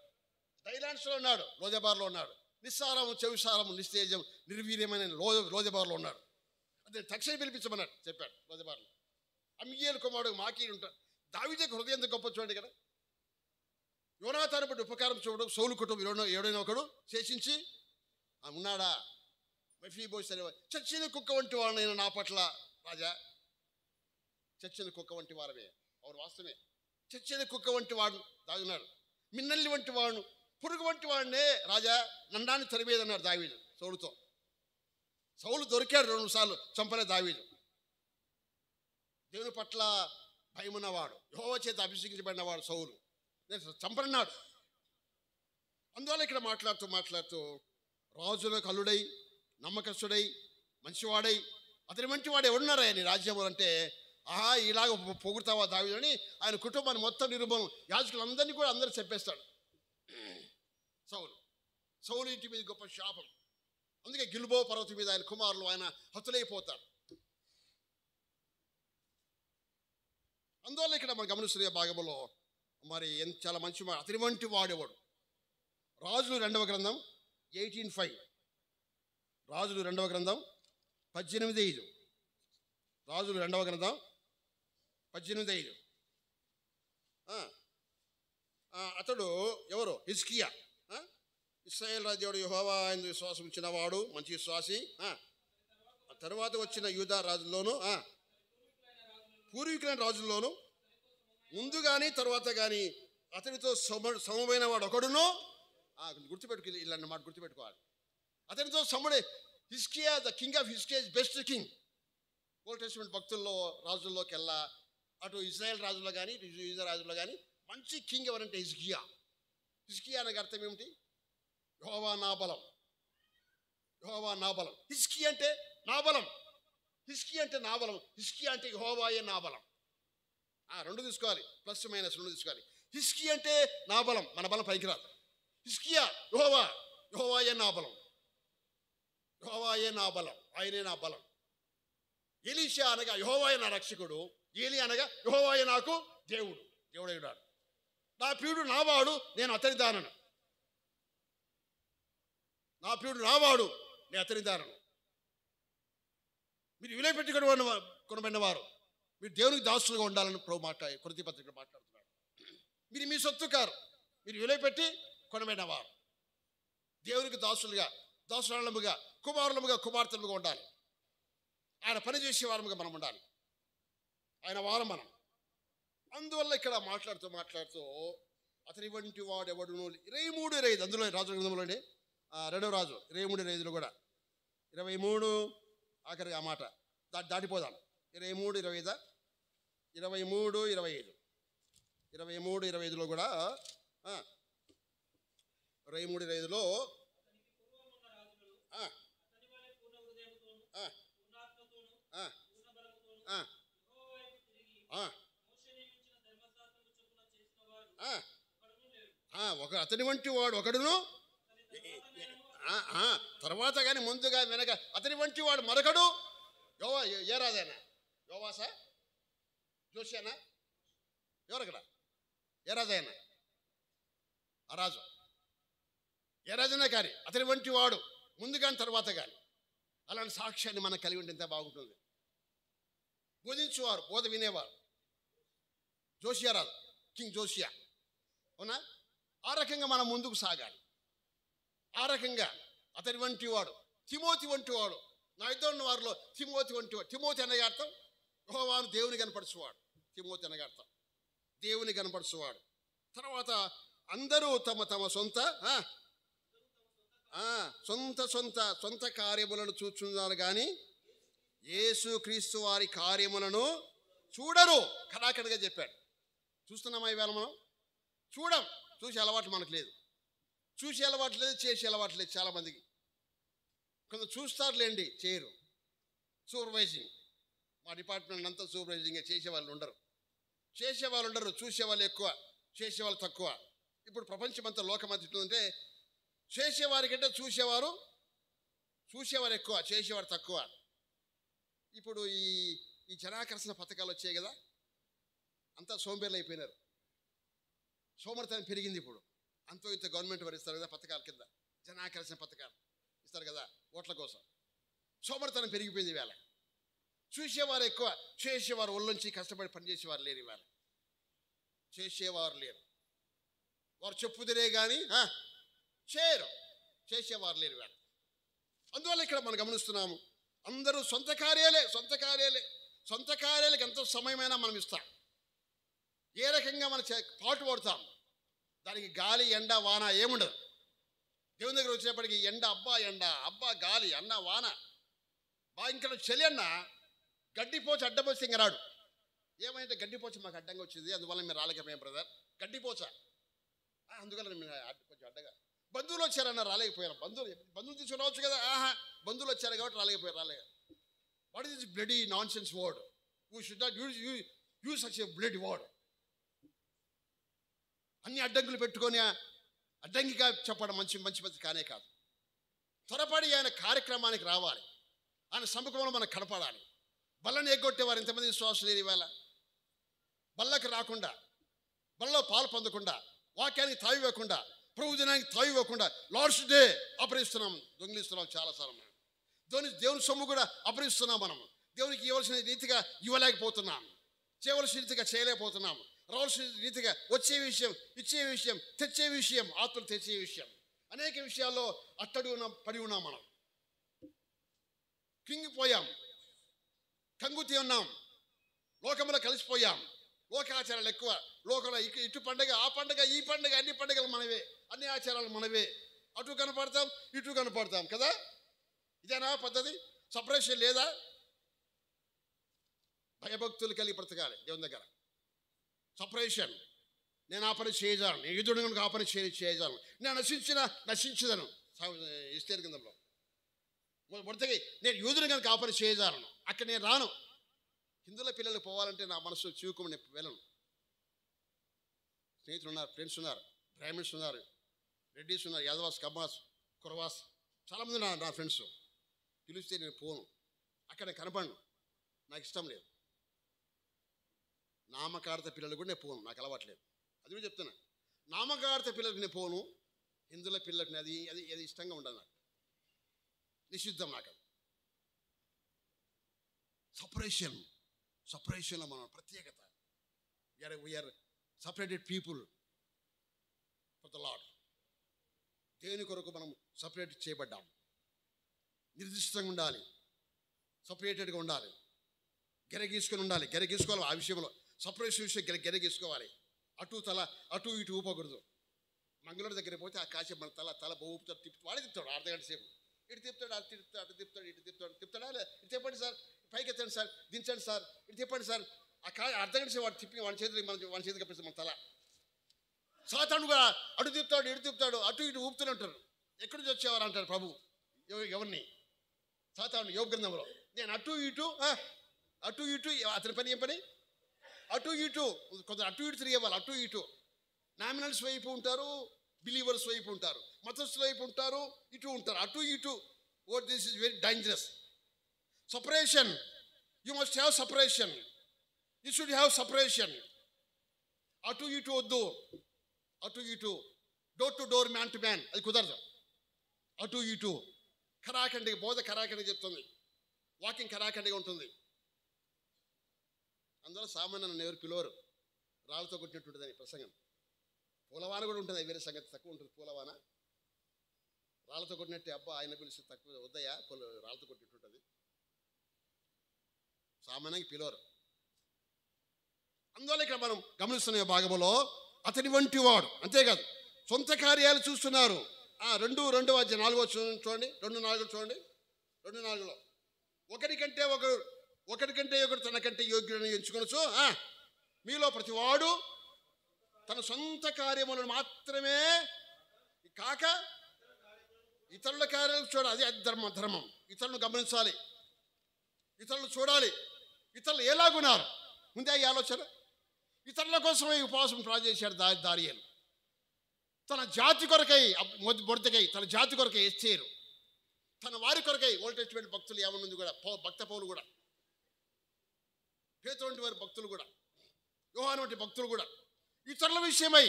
డ్రైలాండ్స్లో ఉన్నాడు, లోదెబార్లో ఉన్నాడు. నిస్సారము, చెవిసారము, నిస్తేజం, నిర్వీర్యమైన లోదెబార్లో ఉన్నాడు. అతను తక్షణ పిలిపించమన్నాడు, చెప్పాడు లోదెబార్లో. అమ్మియేలు కుమారుడు మాకీరు ఉంటాడు. దావీదు హృదయం ఎంత గొప్ప చూడండి ఇక్కడ. యోనాతాను బట్టి ఉపకారం చూడడం సౌలు కుటుంబం ఎవడైనా ఒకడు శేషించి ఉన్నాడా? మెఫీబోషెత్ అనే చచ్చిన కుక్క వంటి వాడినైనా నా పట్ల రాజా, చచ్చిన కుక్క వంటి వారమే, అవును వాస్తవమే. చచ్చిన కుక్క వంటి వాడు దాగున్నాడు, మిన్నల్లి వంటి వాడు, పురుగు వంటి వాడినే రాజా నండాన్ని తరిమేదన్నాడు దావీదు సౌలుతో. సౌలు దొరికాడు 2 సార్లు, చంపలే దావీదు. దేవుని పట్ల భయమున్నవాడు, యెహోవా చేత అభిషేకించబడినవాడు సౌలు, నేను చంపనన్నాడు. అందువల్ల ఇక్కడ మాట్లాడుతూ రాజులకు అల్లుడై, నమ్మకస్తుడై, మంచివాడై, అతని వంటి వాడు ఎవరున్నారా నీ రాజ్యంలో అంటే, ఆహా ఇలాగ పొగుడతావా దావీదని ఆయన కుటుంబాన్ని మొత్తం నిరూపణం, యాజకులందరినీ కూడా అందరూ చెప్పేస్తాడు. సౌలు ఇంటి మీద గొప్ప శాపం. అందుకే గిల్బో పర్వతం మీద ఆయన కుమారులు ఆయన హతులైపోతారు. అందువల్ల ఇక్కడ మనం గమనిస్తున్న భాగంలో మరి చాలా మంచి మాట, అతని వంటి వాడేవాడు. రాజులు 2వ గ్రంథం 18:5, రాజులు 2వ గ్రంథం 18:5, రాజులు 2వ గ్రంథం 18:5. అతడు ఎవరు? హిజ్కియా. ఇశ్రాయేలు రాజుడు యెహోవా ఆయన విశ్వాసం ఇచ్చిన వాడు, మంచి విశ్వాసి. తర్వాత వచ్చిన యూదా రాజుల్లోను, పూర్వీకులైన రాజుల్లోను ముందు కానీ తర్వాత కానీ అతనితో సమమైన వాడు ఒకడును. గుర్తుపెట్టుకు, ఇలాంటి మాట గుర్తుపెట్టుకోవాలి. అతనితో సముడే. Hezekiah the king of Hezekiah is best king. Old testament భక్తుల్లో రాజుల్లోకి వెళ్ళా, అటు ఇజ్రాయెల్ రాజుల్లో కానీ ఇటు యూదా రాజుల్లో కానీ మంచి కింగ్ ఎవరంటే హిజ్కియా. హిజ్కియా అనగా అర్థం ఏమిటి? యెహోవా నా బలం, యెహోవా నా బలం. హిజ్కియా అంటే నా బలం, హిజ్కియా అంటే నా బలం, హిజ్కియా అంటే యెహోవాయే నా బలం. 2 తీసుకోవాలి, ప్లస్ మైనస్ 2 తీసుకోవాలి. హిజ్కియా అంటే నా బలం, మన బలం పనికిరాదు. హిజ్కియా యెహోవాయే నా బలం, యెహోవాయే నా బలం, ఆయనే నా బలం. ఎలీషా అనగా యెహోవాయే నా రక్షకుడు, ఏలి అనగా యెహోవాయే నాకు దేవుడయ్యాడు. నా ప్రియుడు నావాడు, నేను అతని దానను. నా ప్రియుడు నావాడు, నేను అతని దానను. మీరు విలువ పెట్టి కొనబడిన వారు, మీరు దేవునికి దాసులుగా ఉండాలని ప్రభు కొరింథీ పత్రికలో మాట్లాడుతున్నాడు. మీరు మీ సొత్తు కారు, మీరు విలువ పెట్టి కొనబడిన వారు, దేవునికి దాసులముగా కుమార్తెలుగా ఉండాలి. ఆయన పని చేసే వారముగా మనం ఉండాలి, ఆయన వారం మనం. అందువల్ల ఇక్కడ మాట్లాడుతూ అతని వంటి వాడు ఎవడును 23:25 అందులో రాజు గ్రంథంలోనే 2వ రాజు 23:25 కూడా 23 ఆఖరి ఆ మాట దాటిపోదాం. 23:25 23:25లో కూడా 23:25లో ఒక అతని వంటి వాడు ఒకడును, తర్వాత కానీ ముందుగా వెనక అతని వంటి వాడు మరొకడు. ఏ రాజైనా? యోవాసా, జోషియానా? ఎవరక్కడ? ఏ రాజైనా? ఆ రాజు ఏ రాజైనా కానీ అతని వంటి వాడు ముందు కానీ తర్వాత కానీ. అలాంటి సాక్ష్యాన్ని మనకు కలిగి ఉంటే ఎంత బాగుంటుంది. బోధించేవారు, బోధ వినేవారు. జోషియా రాజు, కింగ్ జోషియా, అవునా? ఆ రకంగా మనం ముందుకు సాగాలి. ఆ రకంగా అతని వంటి వాడు, తిమోతి వంటి వాడు, నా ఇద్దరు ఉన్న వారిలో తిమోతి వంటి వాడు. తిమోతి అనగా అర్థం యెహోవాను దేవుని కనపరచువాడు. తిమోతి అనగా అర్థం దేవుని కనపరచువాడు. తర్వాత అందరూ తమ సొంత కార్యములను చూచున్నారు కానీ యేసు క్రీస్తు వారి కార్యములను చూడరు. కడాకడగా చెప్పాడు. చూస్తున్నామా ఈవేళ మనం? చూసే అలవాటు మనకు లేదు. చూసే అలవాటు లేదు, చేసే అలవాటు లేదు చాలామందికి. కొంచెం చూస్తారులేండి, చేయరు. సూపర్వైజింగ్, మా డిపార్ట్మెంట్ అంతా సూపర్వైజింగ్. చేసేవాళ్ళు ఉండరు, చూసేవాళ్ళు ఎక్కువ, చేసేవాళ్ళు తక్కువ. ఇప్పుడు ప్రపంచమంతా లోకమంతా ఉంటే చేసేవారి కంటే చూసేవారు ఎక్కువ, చేసేవారు తక్కువ. ఇప్పుడు ఈ జనాకర్షణ పథకాలు వచ్చాయి కదా, అంతా సోంబేర్లు అయిపోయినారు. సోమరితనం పెరిగింది. ఇప్పుడు అంతో ఇంత గవర్నమెంట్ వారు ఇస్తారు కదా పథకాల కింద, జనాకర్షణ పథకాలు ఇస్తారు కదా ఓట్ల కోసం. సోమరితనం పెరిగిపోయింది వేళ. చూసేవారు ఎక్కువ, చేసేవారు ఒళ్ళొంచి కష్టపడి పనిచేసేవారు లేరు. ఇవాళ చేసేవారు లేరు. వారు చెప్పుదిరే కానీ చేయరు, చేసేవారు లేరు ఇవాళ. అందువల్ల ఇక్కడ మనం గమనిస్తున్నాము, అందరూ సొంత కార్యాలకు ఎంతో సమయమైనా మనం ఇస్తాం. ఏ రకంగా మనం పాటు పడతాం, దానికి గాలి ఎండ వాన ఏముండదు. దేవుని దగ్గర వచ్చేప్పటికి ఎండ అబ్బా గాలి అన్న వాన ఇంకా చలి అన్న గడ్డిపోచ అడ్డపోసి ఇంక రాడు. ఏమైతే గడ్డిపోచ మాకు అడ్డంగా వచ్చింది, అందువల్ల మీరు రాలేకపోయాం బ్రదర్. గడ్డిపోచ అందువల్ల కొంచెం అడ్డగా. బంధువులు వచ్చారన్న రాలేకపోయారు. బంధువులు తీసుకుని రావచ్చు కదా, బంధువులు వచ్చారు కాబట్టి రాలేకపోయారు. What is this bloody nonsense word? We should not use such a bloody word. అన్ని అడ్డంకులు పెట్టుకొని అడ్డంకిగా చెప్పడం మంచి కానే కాదు. త్వరపడి ఆయన కార్యక్రమానికి రావాలి, ఆయన సముఖంలో మనకు కనపడాలి. బల్లని ఎగ్గొట్టేవారు ఇంతమంది విశ్వాసం లేని వేళ బల్లకు రాకుండా, బల్లలో పాలు పొందకుండా, వాక్యానికి తావివ్వకుండా, ప్రభు దినానికి తావివ్వకుండా లార్డ్స్ డే అపరిస్తున్నాం, దొంగిలిస్తున్నాం. చాలాసార్లు దేవుని సొమ్ము కూడా అపరిస్తున్నాం. మనం దేవునికి ఇవ్వాల్సిన రీతిగా ఇవ్వలేకపోతున్నాం, చేయవలసిన రీతిగా చేయలేకపోతున్నాం. రావాల్సిన రీతిగా వచ్చే విషయం, ఇచ్చే విషయం, తెచ్చే విషయం, ఆత్మలు తెచ్చే విషయం, అనేక విషయాల్లో పడి ఉన్నాం. మనం కింగిపోయాం, కంగుతి ఉన్నాం, లోకంలో కలిసిపోయాం. లోకాచారాలు ఎక్కువ. లోకంలో ఇటు పండగ, ఆ పండగ, ఈ పండగ, అన్ని పండుగలు మనవే, అన్ని ఆచారాలు మనవే. అటు కనపడతాం, ఇటు కనపడతాం కదా. ఇదేనా పద్ధతి? సపరేషన్ లేదా? భయభక్తులు కలిగి బ్రతకాలి దేవుని దగ్గర. సపరేషన్, నేను ఆ పని చేయజాను, నేను యుద్ధుడు కనుక ఆ పని చేయజాను, నేను నశించదను. ఇస్తేరు కిందంలో మొదటికి నేను యూదుని కనుక ఆ పని చేయజాను, అక్కడ నేను రాను. హిందువుల పిల్లలు పోవాలంటే నా మనసు చివుకుమని వెళ్ళను. స్నేహితులు ఉన్నారు, ఫ్రెండ్స్ ఉన్నారు, బ్రాహ్మిన్స్ ఉన్నారు, రెడ్డిస్ ఉన్నారు, యాదవాస్, కమ్మాస్, కురవాస్, చాలామంది నా ఫ్రెండ్స్. పిలిస్తే నేను పోను, అక్కడ కనపడను, నాకు ఇష్టం లేదు. నామకార్థ పిల్లలు కూడా నేను పోను, నాకు అలవాట్లేదు. అది కూడా చెప్తున్నా, నామకార్థ పిల్లలకు నేను పోను, హిందువుల పిల్లలకి అది ఇష్టంగా ఉండదు, నాకు నిషిద్ధం. నాకు సపరేషన్లో మన ప్రత్యేకత. We are separated people for the lord. దేవుని కొరకు మనం సపరేట్ చేయబడ్డాం. నిర్దిష్టంగా ఉండాలి, సపరేటెడ్గా ఉండాలి, గెరగీసుకొని ఉండాలి. గెరగీసుకోవాలి ఆ విషయంలో, సపరేషన్ విషయం గెరగీసుకోవాలి. అటు ఇటు ఊపకూడదు. మంగళూరు దగ్గర పోతే ఆ కాశీ మన తల ఊపుతాడు, వాడే తిప్పుతాడు అర్ధగంట సేపు. ఇటు తిప్పుతాడు, అటు తిప్పుతాడు, ఇటు తిప్పుతాడా? ఇటు తిప్పండి సార్, పైకి ఎత్తండి సార్, దించండి సార్, ఇటు తిప్పండి సార్. ఆ అర్ధగంట సేపు వాడు తిప్పి వాడి చేతికి కప్పిస్తాడు మన తల. సాతాను కూడా అటు తిప్పుతాడు, ఇటు తిప్పుతాడు, అటు ఇటు ఊపుతూనే ఉంటారు. ఎక్కడి నుంచి వచ్చేవారు అంటారు ప్రభు ఎవరిని? సాతాను. యోగ గ్రంథంలో నేను అటు ఇటు అతని పని ఏం పని? అటు ఇటు. కొందరు అటు ఇటు తిరిగేవాళ్ళు, అటు ఇటు. నామినల్స్ వైపు ఉంటారు, బిలీవర్స్ వైపు ఉంటారు, మతస్థుల వైపు ఉంటారు, ఇటు ఉంటారు, అటు ఇటు. Oh this is very dangerous. Separation, you must have separation, you should have separation. అటు ఇటు వద్దు, అటు ఇటు, door to door, man to man, అది కుదరదు. అటు ఇటు ఖరాఖండిగా, బోధ ఖరాఖండిగా చెప్తుంది, వాకింగ్ ఖరాఖండిగా ఉంటుంది. అందువల్ల సామాన్య నన్ను ఎవరు పిలవరు, రాళ్ళతో కొట్టినట్టుంటుందని ప్రసంగం. పూలవాన కూడా ఉంటుంది, వేరే సంగతి తక్కువ ఉంటుంది. పూలవాన రాళ్ళతో కొట్టినట్టే. అబ్బా ఆయన పిలిస్తే తక్కువ వద్దయా, రాళ్ళతో కొట్టినట్టుంటుంది. సామాన్యంగా పిలవరు. అందువల్ల ఇక్కడ మనం గమనిస్తున్న భాగంలో అతని వంటి వాడు. అంతేకాదు, సొంత కార్యాలు చూస్తున్నారు. 2:4 చూడండి, 2:4 చూడండి. 2:4 ఒకరికంటే ఒకడు తనకంటే యోగ్యులను ఎంచుకొనొచ్చు. మీలో ప్రతివాడు తన సొంత కార్యములను మాత్రమే కాక ఇతరుల కార్యాలు చూడాలి. అది ధర్మం. ఇతరులను గమనించాలి, ఇతరులు చూడాలి, ఇతరులు ఎలాగున్నారు. ముందే ఈ ఆలోచన. ఇతరుల కోసమే ఉపవాసం ప్రార్థించాడు దానియేలు. తన జాతి కొరకై మొదటికై, తన జాతి కొరకై ఎస్తేరు, తన వారి కొరకై ఓల్డ్ టెస్టిమెంట్ భక్తులు 50 మంది కూడా, భక్త పౌలు కూడా, పేతురు వంటి వారి భక్తులు కూడా, యోహాను వంటి భక్తులు కూడా ఇతరుల విషయమై,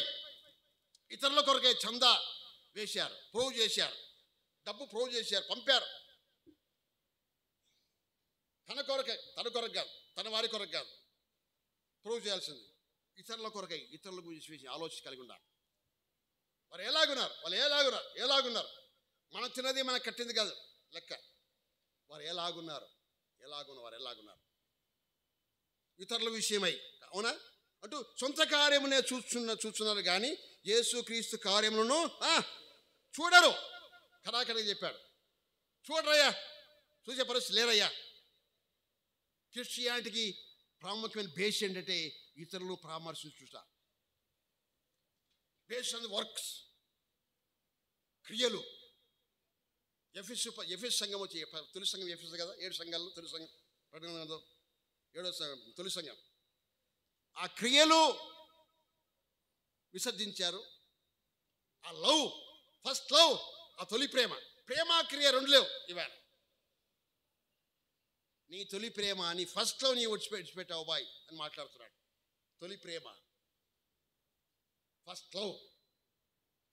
ఇతరుల కొరకై చందా వేశారు, ప్రూవ్ చేశారు, డబ్బు ప్రూవ్ చేశారు, పంపారు. తన కొరకు కాదు, తన వారి కొరకు కాదు ప్రూవ్ చేయాల్సింది, ఇతరుల కొరకై, ఇతరుల గురించి ఆలోచన కలిగి ఉండాలి. వారు ఎలాగున్నారు మనం తిన్నది మనకు కట్టింది కాదు లెక్క. వారు ఎలాగున్నారు ఇతరుల విషయమై, అవునా అంటూ సొంత కార్యమునే చూస్తున్నారు కానీ యేసుక్రీస్తు కార్యములను చూడరు. కడాకడిగా చెప్పాడు, చూడరయ్యా, చూసే పరిస్థితి లేరయ్యా. క్రిస్టియానిటీకి ప్రాముఖ్యమైన బేస్ ఏంటంటే ఇతరులు పరామర్శించుట, బేస్డ్ ఆన్ ది వర్క్స్, క్రియలు. ఎఫెస్ సంఘం వచ్చి, తొలి సంఘం ఎఫెస్ కదా, 7 సంఘాలు తొలి సంఘం, 7వ సంఘం తొలి సంఘం. ఆ క్రియలు విసర్జించారు. ఆ లవ్, ఫస్ట్ లవ్, ఆ తొలి ప్రేమ, క్రియ 2 లేవు ఇవాళ. నీ తొలి ప్రేమ, నీ ఫస్ట్ లవ్ నీ విడిచిపెట్టావు బాయ్ అని మాట్లాడుతున్నాడు. తొలి ప్రేమ, ఫస్ట్ లవ్.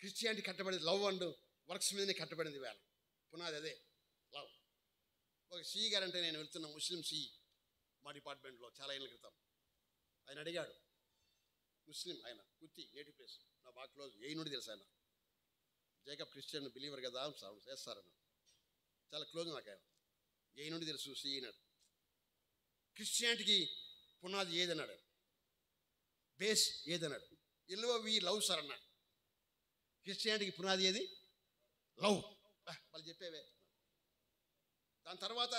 క్రిస్టియానిటీ కట్టబడింది లవ్ అండ్ వర్క్స్ మీదనే కట్టబడింది వేళ. పునాది అదే లవ్. ఒక సిఈ గారు అంటే, నేను వెళ్తున్న ముస్లిం సిఈ మా డిపార్ట్మెంట్లో చాలా ఏళ్ళ క్రితం, ఆయన అడిగాడు. ముస్లిం ఆయన, కుర్తి, నేటివ్ ప్లేస్, నా బాగా క్లోజ్, ఏ నుండి తెలుసు ఆయన. జేకబ్ క్రిస్టియన్ బిలీవర్ కదా చేస్తారన్న, చాలా క్లోజ్ నాకు ఆయన. ఏ నుండి తెలుసు సిఈ అన్నాడు. క్రిస్టియానిటీకి పునాది ఏదన్నాడు, బేస్ ఏదన్నాడు. వి లవ్ సార్ అన్నాడు. క్రిస్టియానిటీకి పునాది ఏది? లవ్. వాళ్ళు చెప్పేవే. దాని తర్వాత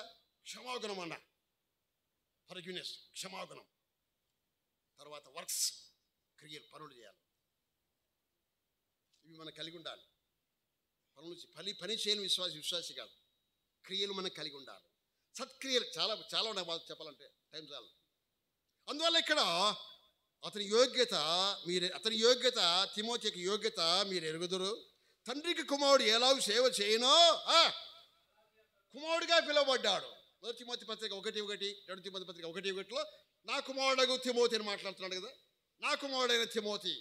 క్షమాగుణం అన్న, ఫర్గివ్నెస్, క్షమాగుణం. తర్వాత వర్క్స్, క్రియలు, పనులు చేయాలి. ఇవి మనం కలిగి ఉండాలి. పని చేయని విశ్వాసి కాదు, క్రియలు మనం కలిగి ఉండాలి. సత్క్రియలు చాలా ఉన్నాయి వాళ్ళు చెప్పాలంటే, టైం చాలు. అందువల్ల ఇక్కడ అతని యోగ్యత తిమోతికి యోగ్యత మీరు ఎరుగుదురు. తండ్రికి కుమారుడు ఎలాగూ సేవ చేయనో కుమారుడిగా పిలువబడ్డాడు. 1 తిమోతి పత్రిక 1:1, 2 తిమోతి పత్రిక 1:1లో నా కుమారుడు తిమోతి అని మాట్లాడుతున్నాడు కదా. నా కుమారుడైన తిమోతి,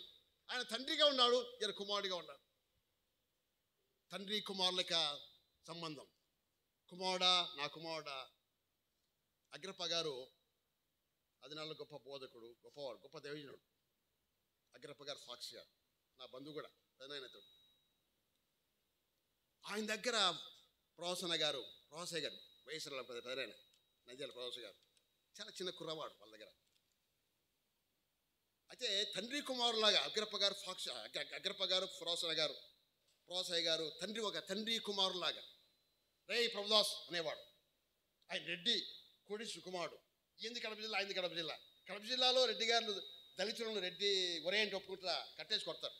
ఆయన తండ్రిగా ఉన్నాడు, ఈయన కుమారుడిగా ఉన్నాడు. తండ్రి కుమారులక సంబంధం. కుమారుడా, నా కుమారుడా. అగ్రప్ప గారు అదినాల్లో గొప్ప బోధకుడు, గొప్పవాడు, గొప్ప దైవజనుడు. అగ్రప్ప గారు సాక్షి గారు నా బంధువు కూడా, పెదనాయనతో. ఆయన దగ్గర ప్రొఫెసర్ గారు వయసుల పెదనాయన నైజాల ప్రొఫెసర్ గారు చాలా చిన్న కుర్రవాడు వాళ్ళ దగ్గర. అయితే తండ్రి కుమారులాగా అగ్రప్ప గారు ప్రొఫెసర్ గారు తండ్రి కుమారులాగా రే ప్రభుదాస్ అనేవాడు. ఆయన రెడ్డి కోడీశ్వర కుమారుడు. ఏంది కడప జిల్లా, అయింది కడప జిల్లా. కడప జిల్లాలో రెడ్డి గారు దళితులను రెడ్డి ఒరే అంటే ఒప్పుకుంటా కట్టేసి కొడతారు.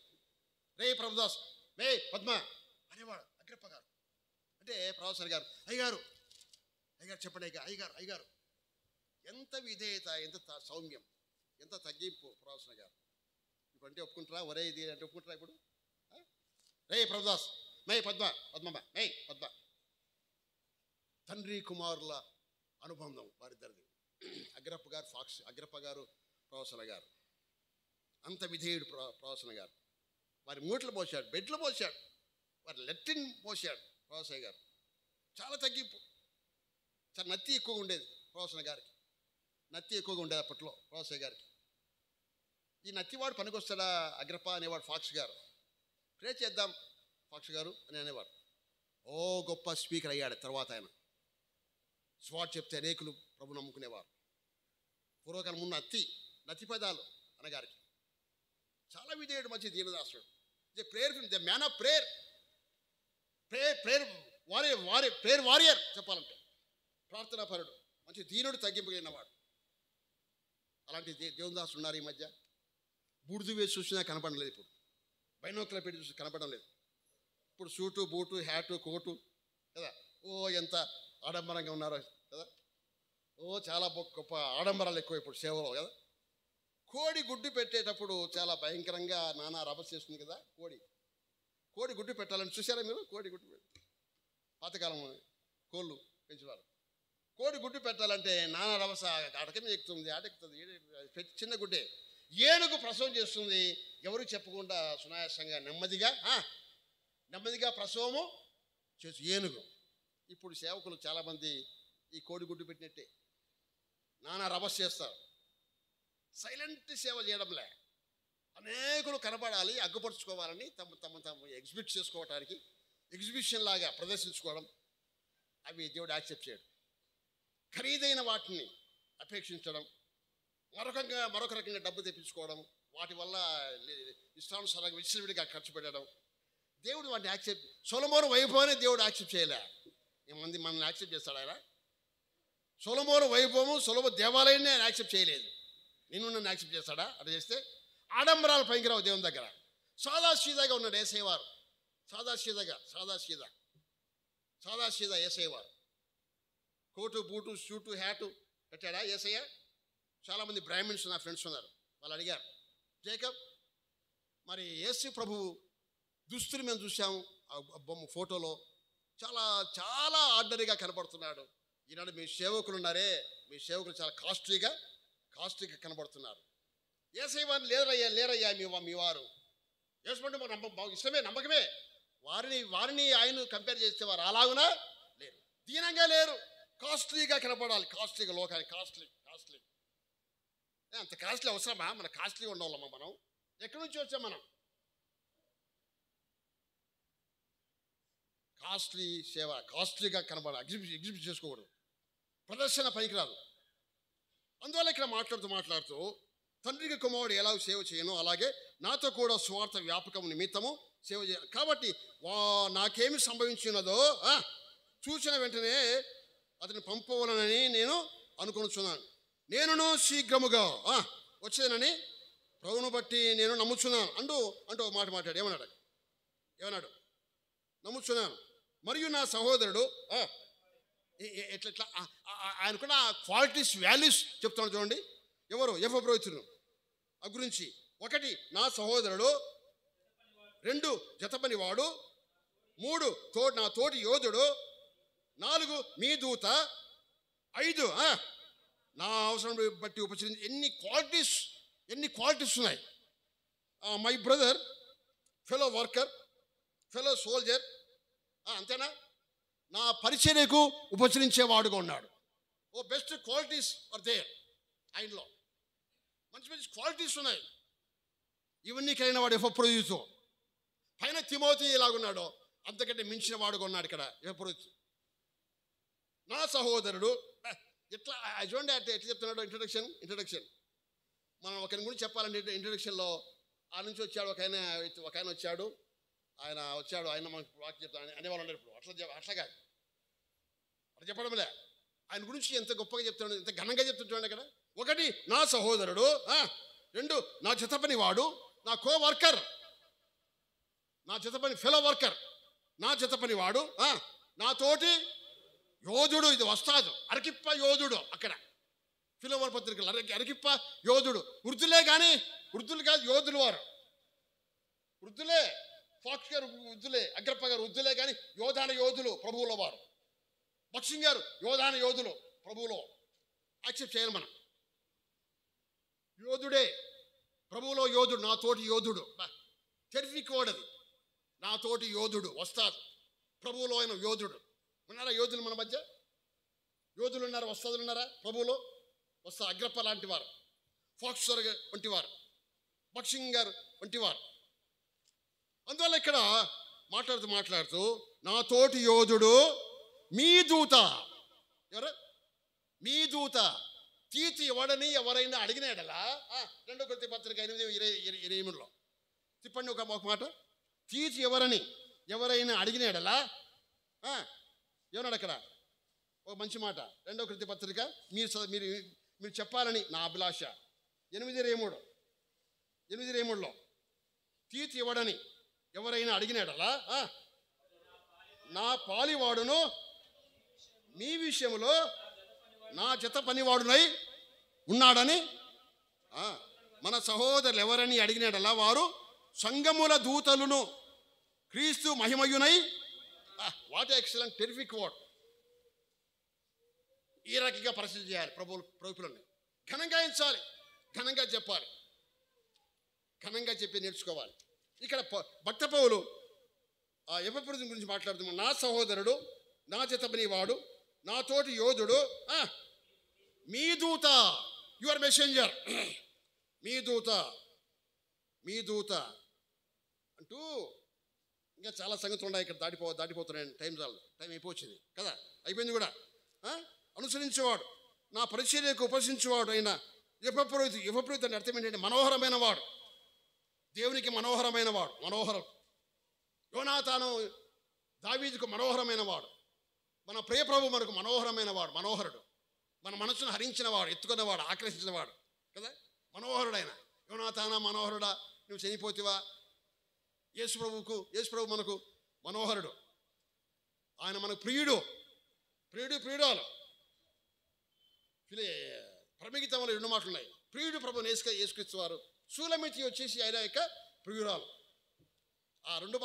రే ప్రభుదాస్, మే పద్మ అనేవాడు అగ్రప్ప గారు. అంటే ప్రొఫెసర్ గారు, అయ్యగారు చెప్పండి, అయ్యగారు. ఎంత విధేయత, ఎంత సౌమ్యం, ఎంత తగ్గింపు ప్రొఫెసర్ గారు. ఇప్పుడు అంటే ఒప్పుకుంటారా? ఒరే ఇది అంటే ఒప్పుకుంటారా ఇప్పుడు? రే ప్రభుదాస్, మే పద్మమ్మ, మే పద్మ. తండ్రి కుమారుల అనుబంధం వారిద్దరిది. అగ్రప్ప గారు ప్రొఫెసర్ గారు అంత విధేయుడు. ప్రొఫెసర్ గారు వారి మూటలు పోసాడు, బెడ్లు పోసాడు, వారి లెట్రిన్ పోసాడు. ప్రొఫెసర్ గారు చాలా తగ్గింపు. చాలా నత్తి ఎక్కువగా ఉండేది ప్రొఫెసర్ గారికి. అప్పట్లో ప్రొఫెసర్ గారికి. ఈ నత్తివాడు పనికొస్తాడా అగ్రప్ప అనేవాడు ఫాక్స్ గారు. ప్రే చేద్దాం ఫాక్స్ గారు అని అనేవాడు. గొప్ప స్పీకర్ అయ్యాడు తర్వాత ఆయన. స్వాట్ చెప్తే అనేకులు ప్రభు నమ్ముకునేవారు. పూర్వకాలం ఉన్న నత్తి పదాలు అనగారికి. చాలా విధేయుడు, మంచి దీనదాసుడు. The man of prayer warrior చెప్పాలంటే. ప్రార్థనా పరుడు, మంచి దీనుడు, తగ్గింపుగినవాడు. అలాంటి దేవుదాసులు ఉన్నారు ఈ మధ్య. బూడిద వేసి చూసినా కనపడడం లేదు. ఇప్పుడు బైనోకులర్ పెట్టి చూసి కనపడడం లేదు. ఇప్పుడు సూటు, బూటు, హ్యాటు, కోటు కదా. ఎంత ఆడంబరంగా ఉన్నారో కదా. చాలా గొప్ప ఆడంబరాలు ఎక్కువ ఇప్పుడు సేవలో కదా. కోడి గుడ్డు పెట్టేటప్పుడు చాలా భయంకరంగా నానా రభస చేస్తుంది కదా. కోడి గుడ్డు పెట్టాలని చూసారా మీరు? కోడి గుడ్డు పాతకాలం కోళ్ళు పెంచేవారు. కోడి గుడ్డు పెట్టాలంటే నానా రభస, అటకమే ఎక్కుతుంది, ఆటెక్కుతుంది. చిన్న గుడ్డే. ఏనుగు ప్రసవం చేస్తుంది, ఎవరు చెప్పకుండా సునాయాసంగా నెమ్మదిగా ప్రసవము చేసి ఏనుగు. ఇప్పుడు సేవకులు చాలామంది ఈ కోడి గుడ్డు పెట్టినట్టే నానా రభస్ చేస్తారు. సైలెంట్ సేవ చేయడంలే. అనేకులు కనపడాలి, అగ్గుపరుచుకోవాలని తమ ఎగ్జిబిట్ చేసుకోవటానికి, ఎగ్జిబిషన్ లాగా ప్రదర్శించుకోవడం, అవి దేవుడు యాక్సెప్ట్ చేయడు. ఖరీదైన వాటిని అపేక్షించడం, మరొక రకంగా డబ్బు తెప్పించుకోవడం, వాటి వల్ల ఇష్టానుసారంగా విచ్చలవిడిగా ఖర్చు పెట్టడం, దేవుడు వాటిని యాక్సెప్ట్. సొలొమోను వైభవాన్ని దేవుడు యాక్సెప్ట్ చేయలే. ఏమంది మనల్ని యాక్సెప్ట్ చేస్తాడు ఆయన? సొలొమోను వైభవం, సొలొమోను దేవాలయాన్ని ఆయన యాక్సెప్ట్ చేయలేదు. నన్ను యాక్సెప్ట్ చేస్తాడా? అట్లా చేస్తే ఆడంబరాలు పనికిరావు దేవుని దగ్గర. సాదాసీదాగా ఉన్నాడు యేసయ్యవారు. సాదాసీదా యేసయ్యవారు. కోటు, బూటు, షూటు, హ్యాటు పెట్టాడా యేసయ్య? చాలామంది బ్రాహ్మిన్స్ నా ఫ్రెండ్స్ ఉన్నారు, వాళ్ళు అడిగారు, జేకబ్ మరి యేసు ప్రభువు దుస్తులు మేము చూసాము ఆ బొమ్మ ఫోటోలో, చాలా చాలా ఆర్డనరీగా కనబడుతున్నాడు. ఈనాడు మీ సేవకులు ఉన్నారే, మీ సేవకులు చాలా కాస్ట్లీగా కనబడుతున్నారు. యేసయ్య వారిని లేరయ్యా మీ వారు. యేసుమంటే మాకు ఇష్టమే, నమ్మకమే. వారిని ఆయన కంపేర్ చేస్తే వారు అలాగునా లేరు, దీనంగా లేరు. కాస్ట్లీగా కనపడాలి, కాస్ట్లీగా లోకానికి కాస్ట్లీ. అంత కాస్ట్లీ అవసరమా? మన కాస్ట్లీగా ఉండవాలమ్మా. మనం ఎక్కడి నుంచి వచ్చాం? మనం కాస్ట్లీ సేవ, కాస్ట్లీగా కనపడాలి, ఎగ్జిబిట్ చేసుకోకూడదు, ప్రదర్శన పనికిరాదు. అందువల్ల ఇక్కడ మాట్లాడుతూ తండ్రికి కుమారుడు ఎలా సేవ చేయను అలాగే నాతో కూడా స్వార్థ వ్యాపకం నిమిత్తము సేవ చేయాలి. కాబట్టి నాకేమి సంభవించినదో చూసిన వెంటనే అతన్ని పంపవలనని నేను అనుకొనుచున్నాను. నేనును శీఘ్రముగా వచ్చేదనని ప్రభువును బట్టి నేను నమ్ముచున్నాను అంటూ మాట మాట్లాడు. ఏమన్నాడు? నమ్ముచున్నాను. మరియు నా సహోదరుడు ఎట్లా ఆయనకున్న క్వాలిటీస్, వాల్యూస్ చెప్తాను చూడండి. ఎవరు? ఎఫ్రోయితును ఆ గురించి. 1 నా సహోదరుడు, 2 జతపనివాడు, 3 నా తోటి యోధుడు, 4 మీ దూత, 5 నా అవసరం బట్టి ఉపచరించి. ఎన్ని క్వాలిటీస్ ఉన్నాయి. My brother, fellow worker, fellow soldier, అంతేనా? నా పరిచర్యకు ఉపచరించేవాడుగా ఉన్నాడు. Best qualities are there. ఆయనలో మంచి క్వాలిటీస్ ఉన్నాయి. ఇవన్నీ కలిగిన వాడు ఎఫ్రోయితు. పైన తిమోతి ఎలాగున్నాడో అంతకంటే మించిన వాడుగా ఉన్నాడు ఇక్కడ ఎఫ్రోయితు. నా సహోదరుడు ఎట్లా చూడండి, ఎట్లా చెప్తున్నాడు. ఇంట్రడక్షన్ మనం ఒకరి గురించి చెప్పాలంటే ఇంట్రడక్షన్లో ఆ నుంచి వచ్చాడు ఒక ఆయన వచ్చాడు, ఆయన మనకు వాక్యం చెప్తాను అనేవాళ్ళు ఉన్నారు. ఇప్పుడు అట్లా కాదు, అట్లా చెప్పడంలే. ఆయన గురించి ఎంత గొప్పగా చెప్తున్నాడు, ఎంత ఘనంగా చెప్తున్నాడు అక్కడ. 1 నా సహోదరుడు, 2 నా జతపని వాడు, నా వర్కర్, నా జతపని ఫెలో వర్కర్, నా జతపని వాడు, నా తోటి యోధుడు. ఇది వస్తాదు అరకిప్ప యోధుడు. అక్కడ ఫిలోమోను పత్రికలు అరకిప్ప యోధుడు. వృద్ధులే కానీ వృద్ధులు కాదు, యోధులు వారు. వృద్ధులే, ఫాక్స్ గారు వృద్ధులే, అగ్రప్ప గారు వృద్ధులే కానీ యోధాన యోధులు ప్రభువులో వారు. బక్సింగ్ గారు యోధాన యోధులు ప్రభువులో. యాక్సెప్ట్ చేయాలి మనం. యోధుడే, ప్రభువులో యోధుడు, నా తోటి యోధుడు. టెరిఫిక్ వర్డ్ అది. నా తోటి యోధుడు వస్తాదు, ప్రభువులో అయిన యోధుడు. ఉన్నారా యోధులు మన మధ్య? యోధులు ఉన్నారా? వస్తాదులు ఉన్నారా ప్రభువులో? అగ్రప్ప లాంటి వారు, ఫాక్స్ వంటి వారు, బక్సింగ్ గారు వంటి వారు. అందువల్ల ఇక్కడ మాట్లాడుతూ నా తోటి యోధుడు, మీ దూత. ఎవరు? మీ దూత. తీతి ఎవడని ఎవరైనా అడిగినాడలా 2 కొరింథీ పత్రిక 8:20 తిప్పండి ఒక మాట. తీతి ఎవరైనా అడిగినాడలా ఏమన్నాడు అక్కడ? ఒక మంచి మాట. 2 కొరింథీ పత్రిక మీరు చెప్పాలని నా అభిలాష. 8:23లో తీతి ఇవ్వడని ఎవరైనా అడిగినాడలా నా పాలివాడును మీ విషయంలో నా జత పనివాడునై ఉన్నాడని. మన సహోదరులు ఎవరని అడిగినాడలా వారు సంగముల దూతలును క్రీస్తు మహిమయునై. What excellent terrific word. ఈ రకంగా పరిస్థితి చేయాలి. ప్రభువులని ఘనంగా ఎంచాలి, ఘనంగా చెప్పాలి, ఘనంగా చెప్పి నేర్చుకోవాలి. ఇక్కడ భక్త పౌలు ఎఫ్రోయితు గురించి మాట్లాడుతున్నాం. నా సహోదరుడు, నా జతపని వాడు, నా తోటి యోధుడు, మీ దూత, యువర్ మెసెంజర్, మీ దూత, మీ దూత అంటూ ఇంకా చాలా సంగతులు ఉన్నాయి. ఇక్కడ దాటిపోతున్నాయి. టైం అయిపోయింది కదా, అయిపోయింది కూడా. అనుసరించేవాడు, నా పరిచర్యకు ఉపసించేవాడు అయిన యువప్రోహిత అంటే అర్థం ఏంటంటే మనోహరమైన వాడు, దేవునికి మనోహరమైన వాడు, మనోహరం. యోనాతాను దావీదుకు మనోహరమైన వాడు, మన ప్రియప్రభు మనకు మనోహరమైన వాడు, మనోహరుడు, మన మనసును హరించినవాడు, ఎత్తుకున్నవాడు, ఆకర్షించినవాడు కదా, మనోహరుడైన. యోనాతానా మనోహరుడా, నువ్వు చనిపోతివా? యేసుప్రభు మనకు మనోహరుడు, ఆయన మనకు ప్రియుడాలు. ప్రమిగితంలో 2 మాటలు ఉన్నాయి. ప్రియుడు ప్రభు యేసుక్రీస్తు వారు, సూలమితి వచ్చేసి ఆయన యొక్క ప్రియురాలు. ఆ 2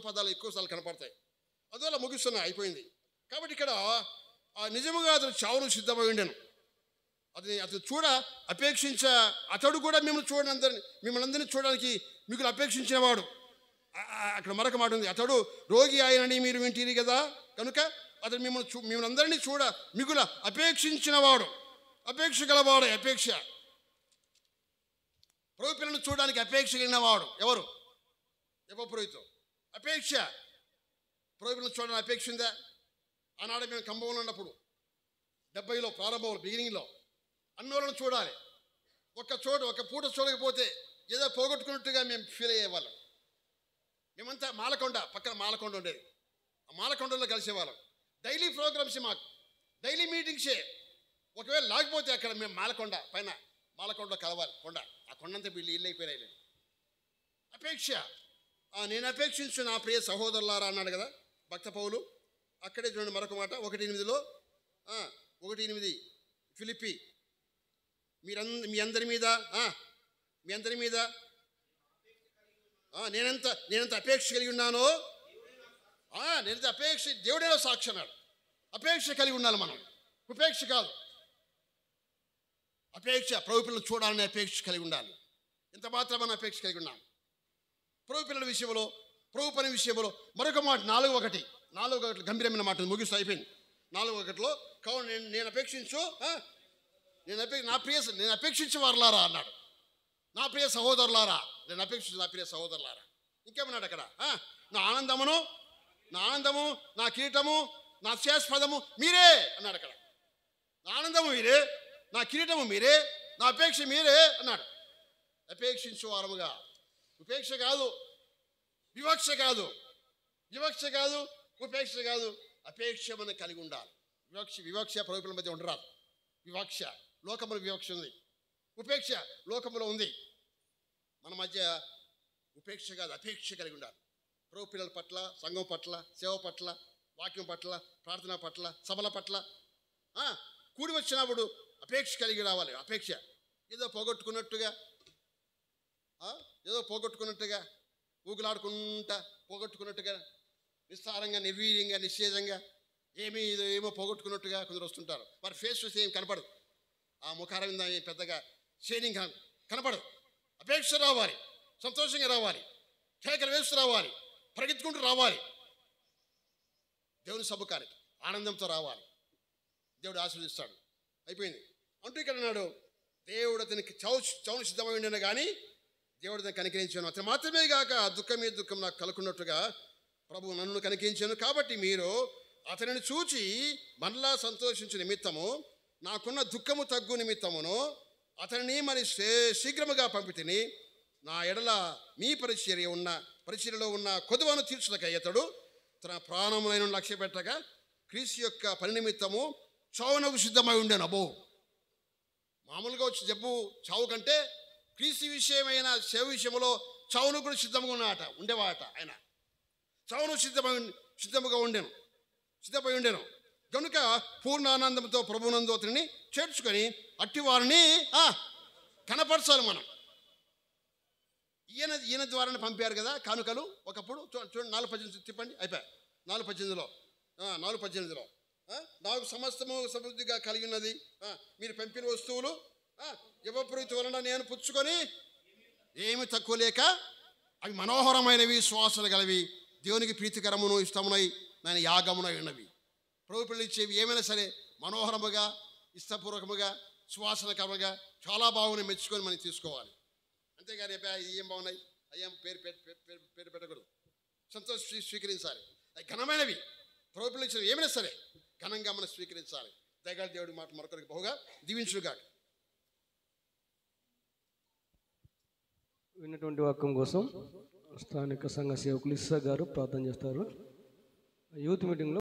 పదాలు ఎక్కువసార్లు కనపడతాయి. అందువల్ల ముగిస్తున్నా, అయిపోయింది. కాబట్టి ఇక్కడ నిజముగా అతను చావును సిద్ధమై ఉండెను. అతను అతడు కూడా మిమ్మల్ని అందరినీ చూడడానికి మిగులు అపేక్షించినవాడు. అక్కడ మరొక మాట ఉంది, అతడు రోగి ఆయనని మీరు వింటిరి కదా, కనుక అతడు మిమ్మల్ని అందరినీ మిగుల అపేక్షించినవాడు, అపేక్ష గలవాడు. అపేక్ష, ప్రభు పిల్లలను చూడడానికి అపేక్ష కలిగినవాడు ఎవరు? యువపురోహితుడు. అపేక్ష, ప్రభు పిల్లలను చూడడానికి అపేక్ష ఉందా? ఆనాడు మేము ఖమ్మంలో ఉన్నప్పుడు 70లో ప్రారంభంలో బిగినింగ్లో అన్నోళ్ళను చూడాలి. ఒక పూట చూడకపోతే ఏదో పోగొట్టుకున్నట్టుగా మేము ఫీల్ అయ్యేవాళ్ళం. మేమంతా పక్కన మాలకొండ ఉండేది, ఆ మాలకొండలో కలిసేవాళ్ళం. డైలీ ప్రోగ్రామ్స్, మాకు డైలీ మీటింగ్సే. ఒకవేళ లేకపోతే అక్కడ మేము మాలకొండలో కలవాలి. ఆ కొండంతా ఇల్లు అయిపోయినాయి. అపేక్ష, నేను అపేక్షించు నా ప్రియ సహోదరులారా అన్నాడు కదా భక్త పౌలు. అక్కడే చూడండి మరొక మాట, 1:8లో 1:8 ఫిలిప్పీ, మీ అందరి మీద నేనెంత అపేక్ష కలిగి ఉన్నానో, నేనైతే అపేక్ష, దేవుడేనో సాక్షి అన్నాడు. అపేక్ష కలిగి ఉండాలి మనం, ఉపేక్ష కాదు. అపేక్ష, ప్రభు పిల్లలు చూడాలనే అపేక్ష కలిగి ఉండాలి. ఇంత మాత్రం మనం అపేక్ష కలిగి ఉన్నాం. ప్రభు పిల్లల విషయంలో, ప్రభు పని విషయంలో మరొక మాట 4:1 గంభీరమైన మాట ముగిస్తూ అయిపోయింది. 4:1లో కావున నేను అపేక్షించే వారులారా అన్నాడు. నా ప్రియ సహోదరులారా, నేను అపేక్షించు నా ప్రియ సహోదరులారా. ఇంకేమన్నాడు అక్కడ? నా ఆనందము, నా కిరీటము, నా శాశ్వతము మీరే అన్నాడు అక్కడ. నా ఆనందము మీరే, నా కిరీటము మీరే, నా అపేక్ష మీరే అన్నాడు. అపేక్షించు వారముగా, ఉపేక్ష కాదు, వివక్ష కాదు, ఉపేక్ష కాదు, అపేక్ష మనం కలిగి ఉండాలి. వివక్ష ప్రభుత్వం మధ్య ఉండరాదు. వివక్ష, లోకముల వివక్ష ఉంది, ఉపేక్ష లోకములో ఉంది. మన మధ్య ఉపేక్ష కాదు, అపేక్ష కలిగి ఉండాలి. ప్రభు పిల్లల పట్ల, సంఘం పట్ల, సేవ పట్ల, వాక్యం పట్ల, ప్రార్థన పట్ల, సభల పట్ల కూడి వచ్చినప్పుడు అపేక్ష కలిగి రావాలి. అపేక్ష ఏదో పోగొట్టుకున్నట్టుగా ఊగులాడుకుంటా పోగొట్టుకున్నట్టుగా, నిస్సారంగా, నిర్వీర్యంగా, నిశ్చేజంగా, ఏమో పోగొట్టుకున్నట్టుగా కొందరు వస్తుంటారు. వారి ఫేస్ చూసి ఏం కనపడదు, ఆ ముఖార మీద పెద్దగా షేడింగ్ కనపడదు. అపేక్ష రావాలి, సంతోషంగా రావాలి, కేకలు వేస్తూ రావాలి, పరిగెత్తుకుంటూ రావాలి, దేవుని సభకానికి ఆనందంతో రావాలి. దేవుడు ఆశీర్వదిస్తాడు. అయిపోయింది అంటూ ఇక్కడ అన్నాడు, దేవుడు అతనికి చౌను సిద్ధమై ఉండిన కానీ దేవుడు అతను కనికరించాను. అతను మాత్రమే కాక దుఃఖం మీద దుఃఖం నాకు కలుకున్నట్టుగా ప్రభు నన్ను కనికరించాను. కాబట్టి మీరు అతనిని చూచి మనలా సంతోషించు నిమిత్తము, నాకున్న దుఃఖము తగ్గు నిమిత్తమును అతనిని మరి శీఘ్రముగా పంపితిని. నా ఎడల మీ పరిచర్యలో ఉన్న కొదువను తీర్చుటకై అతడు తన ప్రాణములైన లక్ష్య పెట్టగా క్రీస్తు యొక్క పని నిమిత్తము చావునకు సిద్ధమై ఉండేను. అబ్బో, మామూలుగా వచ్చి జబ్బు చావు కంటే క్రీస్తు విషయమైన సేవ విషయంలో చావును కూడా సిద్ధంగా ఉండేవాట. ఆయన చావును సిద్ధముగా సిద్ధపై ఉండెను కనుక పూర్ణానందంతో ప్రభునందు అతనిని చేర్చుకొని అట్టి వారిని కనపరచాలి మనం. ఈయన ద్వారానే పంపారు కదా కానుకలు ఒకప్పుడు. చూడండి 4:18 తిప్పండి, అయిపోయా. 4:18లో నాకు సమస్తము సమృద్ధిగా కలిగి ఉన్నది, మీరు పంపిన వస్తువులు యువప్రీతి వలన నేను పుచ్చుకొని ఏమి తక్కువ లేక అవి మనోహరమైనవి, సువాసన గలవి, దేవునికి ప్రీతికరమును ఇష్టమునై నేను యాగమునై ఉన్నవి. ప్రభు పిల్లలు ఇచ్చేవి ఏమైనా సరే మనోహరముగా ఇష్టపూర్వకముగా సువాసనకరంగా చాలా బాగున్నాయి మెచ్చుకొని మనం తీసుకోవాలి. అంతేగాని ఇది ఏం బాగున్నాయి అయ్యాం పేరు పెట్టకూడదు. సంతోషి స్వీకరించాలి. అవి ఘనమైనవి, ప్రభుత్వం ఇచ్చిన ఏమైనా సరే ఘనంగా మనం స్వీకరించాలి. దయగల దేవుడి మాట మరొకరికి బహుగా దీవించుగా. విన్నటువంటి వాక్యం కోసం స్థానిక సంఘ సేవకులు ఇస్సా గారు ప్రార్థన చేస్తారు. యూత్ మీటింగ్లో